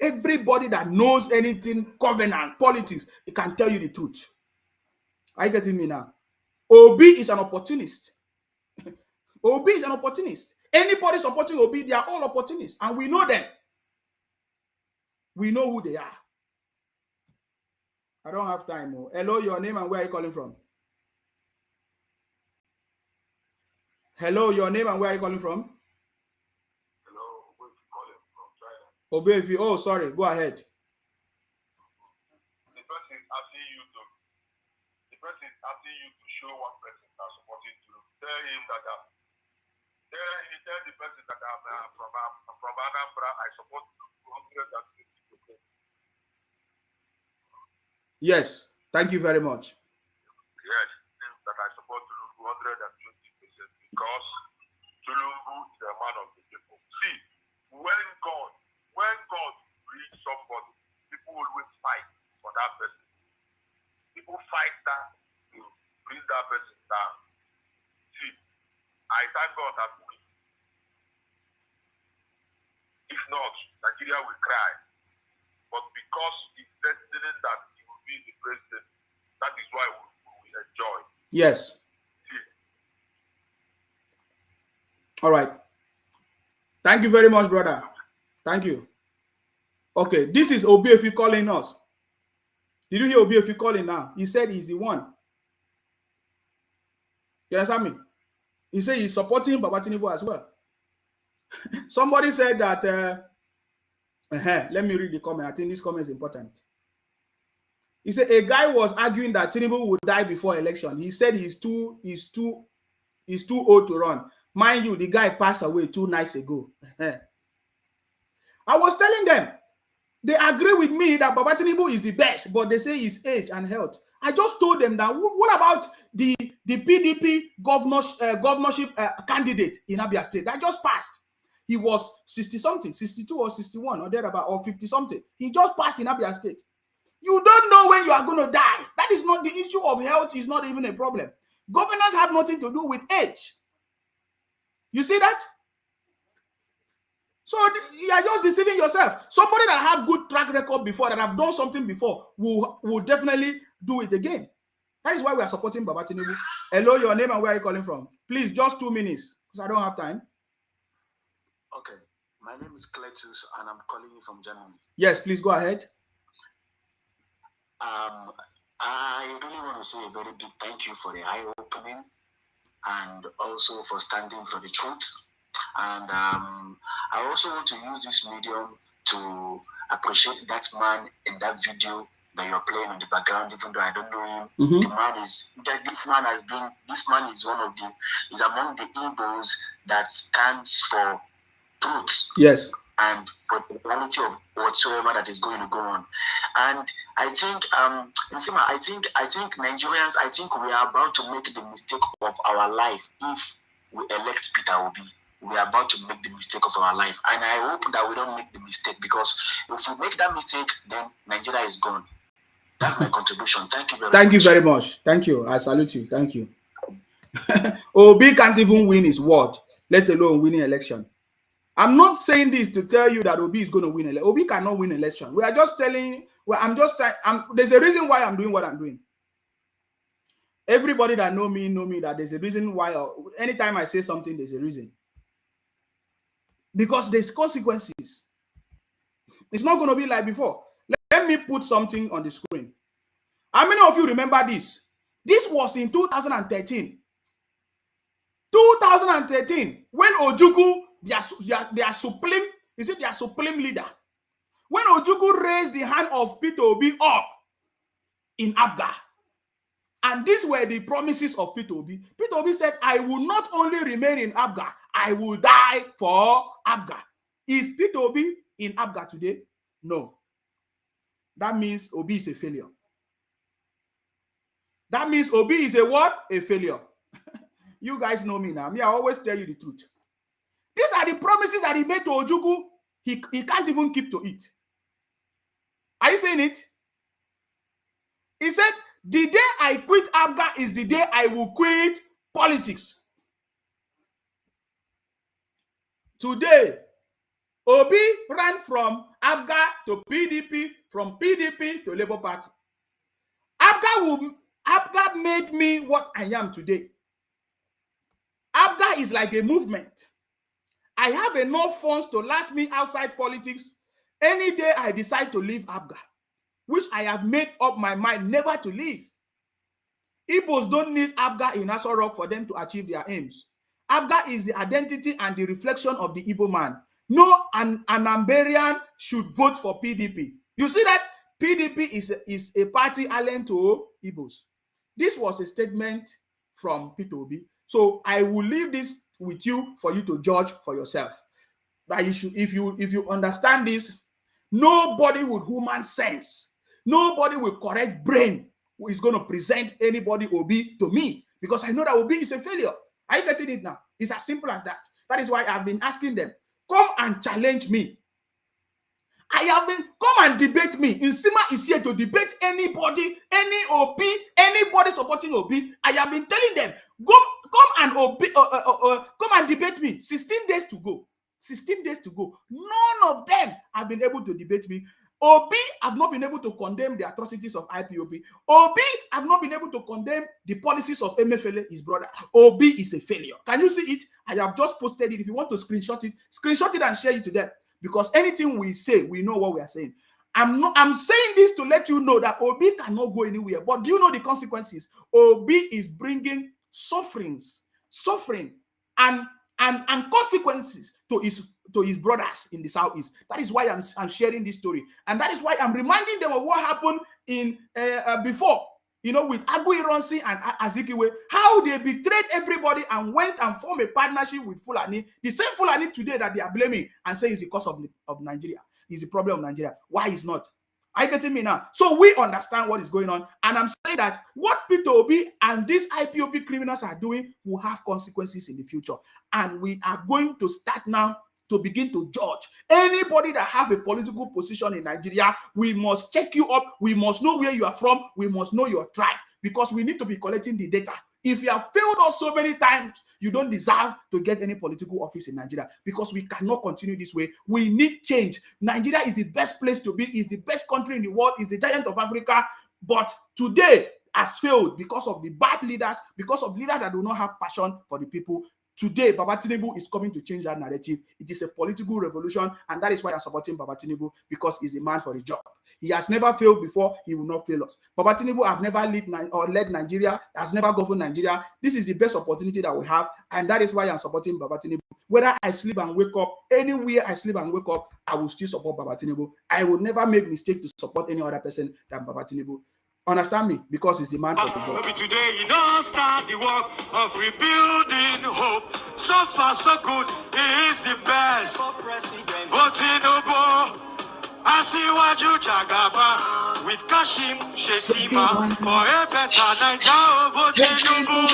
Everybody that knows anything, covenant, politics, it can tell you the truth. Are you getting me now? Obi is an opportunist. Obi is an opportunist. Anybody supporting Obi, they are all opportunists, and we know them. We know who they are. I don't have time. Oh. Hello, your name and where are you calling from? Hello, your name and where are you calling from? Hello, where are you calling from? China. Obi, oh, sorry, go ahead. The person is asking you to show one person that's supporting you. Tell him that tell the person that I'm from Anambra, I support 150%. Yes, thank you very much. Yes, that I support 120% because Tinubu is a man of the people. See, when God brings somebody, people always fight for that person. People fight that to bring that person down. See, I thank God that we. If not, Nigeria will cry. But because it's destiny that he will be the president, that is why we enjoy. Yes. All right. Thank you very much, brother. Thank you. Okay, this is Obiefi calling us. Did you hear Obiefi calling now? He said he's the one. You understand me? He said he's supporting Baba Tinubu as well. Somebody said that, let me read the comment. I think this comment is important. He said a guy was arguing that Tinubu would die before election. He said he's too old to run. Mind you, the guy passed away 2 nights ago. I was telling them, they agree with me that Baba Tinubu is the best, but they say his age and health. I just told them that, what about the PDP governorship candidate in Abia State that just passed? He was 60-something, 62 or 61 or thereabout, or 50-something. He just passed in Abia State. You don't know when you are going to die. That is not the issue of health, is not even a problem. Governance have nothing to do with age. You see that? So you are just deceiving yourself. Somebody that have good track record before, that have done something before, will definitely do it again. That is why we are supporting Baba Tinubu. Hello, your name and where are you calling from? Please, just 2 minutes, because I don't have time. Okay, my name is Cletus, and I'm calling you from Germany. Yes, please go ahead. I really want to say a very big thank you for the eye-opening and also for standing for the truth. And I also want to use this medium to appreciate that man in that video that you're playing in the background, even though I don't know him. This man is among the Igbos that stands for truth. Yes. And for the quality of whatsoever that is going to go on. And I think, Nsima, I think Nigerians, I think we are about to make the mistake of our life if we elect Peter Obi. We are about to make the mistake of our life. And I hope that we don't make the mistake, because if we make that mistake, then Nigeria is gone. That's my contribution. Thank you very much. Thank you very much. Thank you. I salute you. Thank you. Obi can't even win his word, let alone winning election. I'm not saying this to tell you that Obi is going to win election. Obi cannot win election. We are just telling, I'm just trying, there's a reason why I'm doing what I'm doing. Everybody that know me that there's a reason why, anytime I say something, there's a reason. Because there's consequences. It's not going to be like before. Let me put something on the screen. How many of you remember this? This was in 2013. 2013, when Ojukwu, their supreme leader, when Ojukwu raised the hand of Peter Obi up in Abga, and these were the promises of Peter Obi. Peter Obi said, I will not only remain in Abga, I will die for Abga. Is Peter Obi in Abga today? No. That means Obi is a failure. That means Obi is a what? A failure. You guys know me now. Me, I always tell you the truth. These are the promises that he made to Ojukwu. He can't even keep to it. Are you saying it? He said, the day I quit Abga is the day I will quit politics. Today, Obi ran from Abga to PDP, from PDP to Labour Party. Abga made me what I am today. Abga is like a movement. I have enough funds to last me outside politics any day I decide to leave Abga, which I have made up my mind never to leave. Igbos don't need Abga in Aso Rock for them to achieve their aims. Abga is the identity and the reflection of the Igbo man. No Anambarian should vote for PDP. You see that? PDP is a party alien to Igbos. This was a statement from Peter Obi. So I will leave this with you for you to judge for yourself. But you should, if you understand this, nobody with human sense, nobody with correct brain who is going to present anybody Obi to me, because I know that Obi is a failure. Are you getting it now? It's as simple as that. That is why I've been asking them, come and challenge me. Come and debate me. Nsima is here to debate anybody, any Obi, anybody supporting Obi. I have been telling them, come and debate me. 16 days to go. 16 days to go. None of them have been able to debate me. Obi have not been able to condemn the atrocities of IPOB. Obi have not been able to condemn the policies of Emefiele, his brother. Obi is a failure. Can you see it? I have just posted it. If you want to screenshot it and share it to them. Because anything we say, we know what we are saying. I'm saying this to let you know that Obi cannot go anywhere. But do you know the consequences? Obi is bringing suffering, and consequences to his brothers in the Southeast. That is why I'm sharing this story, and that is why I'm reminding them of what happened in before, with Agui Ironsi and Azikiwe, how they betrayed everybody and went and formed a partnership with Fulani, the same Fulani today that they are blaming and say is the cause of Nigeria, is the problem of Nigeria. Why is not? Are you getting me now? So we understand what is going on, and I'm saying that what Peter Obi and these IPOB criminals are doing will have consequences in the future, and we are going to start now to begin to judge anybody that have a political position in Nigeria. We must check you up. We must know where you are from. We must know your tribe, because we need to be collecting the data. If you have failed us so many times, you don't deserve to get any political office in Nigeria, because we cannot continue this way. We need change. Nigeria is the best place to be, is the best country in the world, is the giant of Africa. But today has failed because of the bad leaders, because of leaders that do not have passion for the people. Today, Baba Tinubu is coming to change that narrative. It is a political revolution, and that is why I'm supporting Baba Tinubu, because he's a man for the job. He has never failed before. He will not fail us. Baba Tinubu have never led Nigeria, has never governed Nigeria. This is the best opportunity that we have, and that is why I'm supporting Baba Tinubu. Whether I sleep and wake up, anywhere I sleep and wake up, I will still support Baba Tinubu. I will never make mistake to support any other person than Baba Tinubu. Understand me? Because it's the man for the job. Today, you don't start the work of rebuilding hope. So far, so good. He is the best. But Tinubu, Asiwaju Jagaba with Kashim Shettima for a better Nigeria. But Tinubu,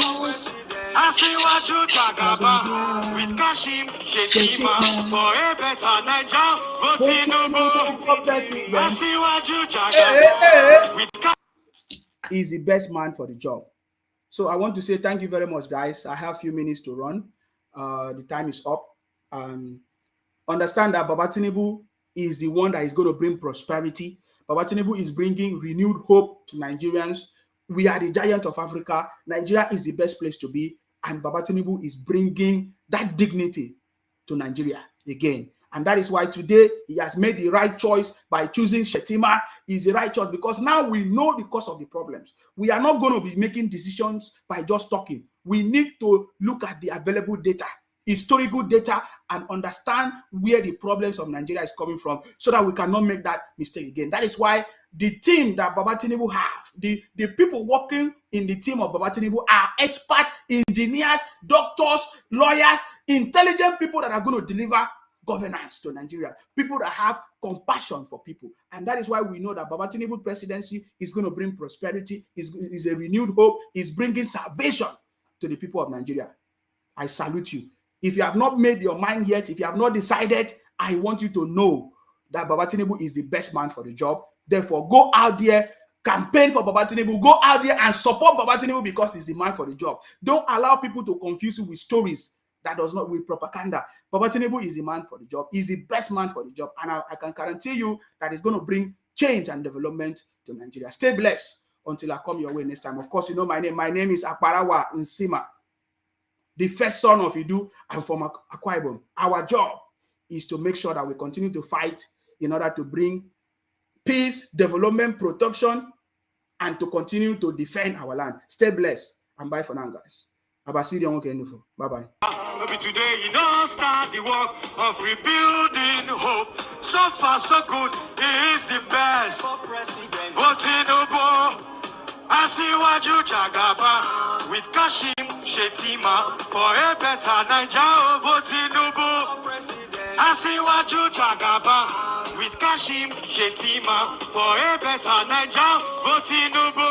Asiwaju Jagaba with Kashim Shettima for a better Nigeria. But Tinubu, Asiwaju Jagaba with Kashim. Is the best man for the job. So I want to say thank you very much, guys. I have a few minutes to run. The time is up. Understand that Baba Tinubu is the one that is going to bring prosperity. Baba Tinubu is bringing renewed hope to Nigerians. We are the giant of Africa. Nigeria is the best place to be. And Baba Tinubu is bringing that dignity to Nigeria again. And that is why today he has made the right choice by choosing Shettima. Is the right choice, because now we know the cause of the problems. We are not going to be making decisions by just talking. We need to look at the available data, historical data, and understand where the problems of Nigeria is coming from, so that we cannot make that mistake again. That is why the team that Baba Tinubu have, the people working in the team of Baba Tinubu are expert engineers, doctors, lawyers, intelligent people that are going to deliver governance to Nigeria, people that have compassion for people. And that is why we know that Baba Tinubu presidency is going to bring prosperity, is a renewed hope, is bringing salvation to the people of Nigeria. I salute you. If you have not made your mind yet, if you have not decided, I want you to know that Baba Tinubu is the best man for the job. Therefore, go out there, campaign for Baba Tinubu, go out there and support Baba Tinubu, because he's the man for the job. Don't allow people to confuse you with stories that does not with propaganda. Baba Tinubu is the man for the job. He's the best man for the job. And I can guarantee you that it's going to bring change and development to Nigeria. Stay blessed until I come your way next time. Of course, you know my name. My name is Akparawa Nsima, the first son of Idu. I'm from Akwa Ibom. Our job is to make sure that we continue to fight in order to bring peace, development, protection, and to continue to defend our land. Stay blessed, and bye for now, guys. Bye-bye. Today, you don't start the work of rebuilding hope. So far, so good. He is the best. But Tinubu, Asiwaju Jagaba with Kashim Shettima for a better Nigeria. But Tinubu, Asiwaju Jagaba with Kashim Shettima for a better Nigeria. But Tinubu,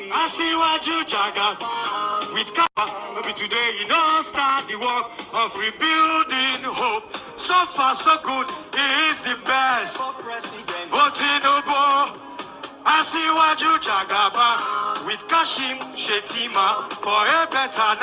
Asiwaju Jagaba with Maybe today you don't start the work of rebuilding hope. So far, so good. He is the best. But Tinubu, Asiwaju Jagaba with Kashim Shettima for a better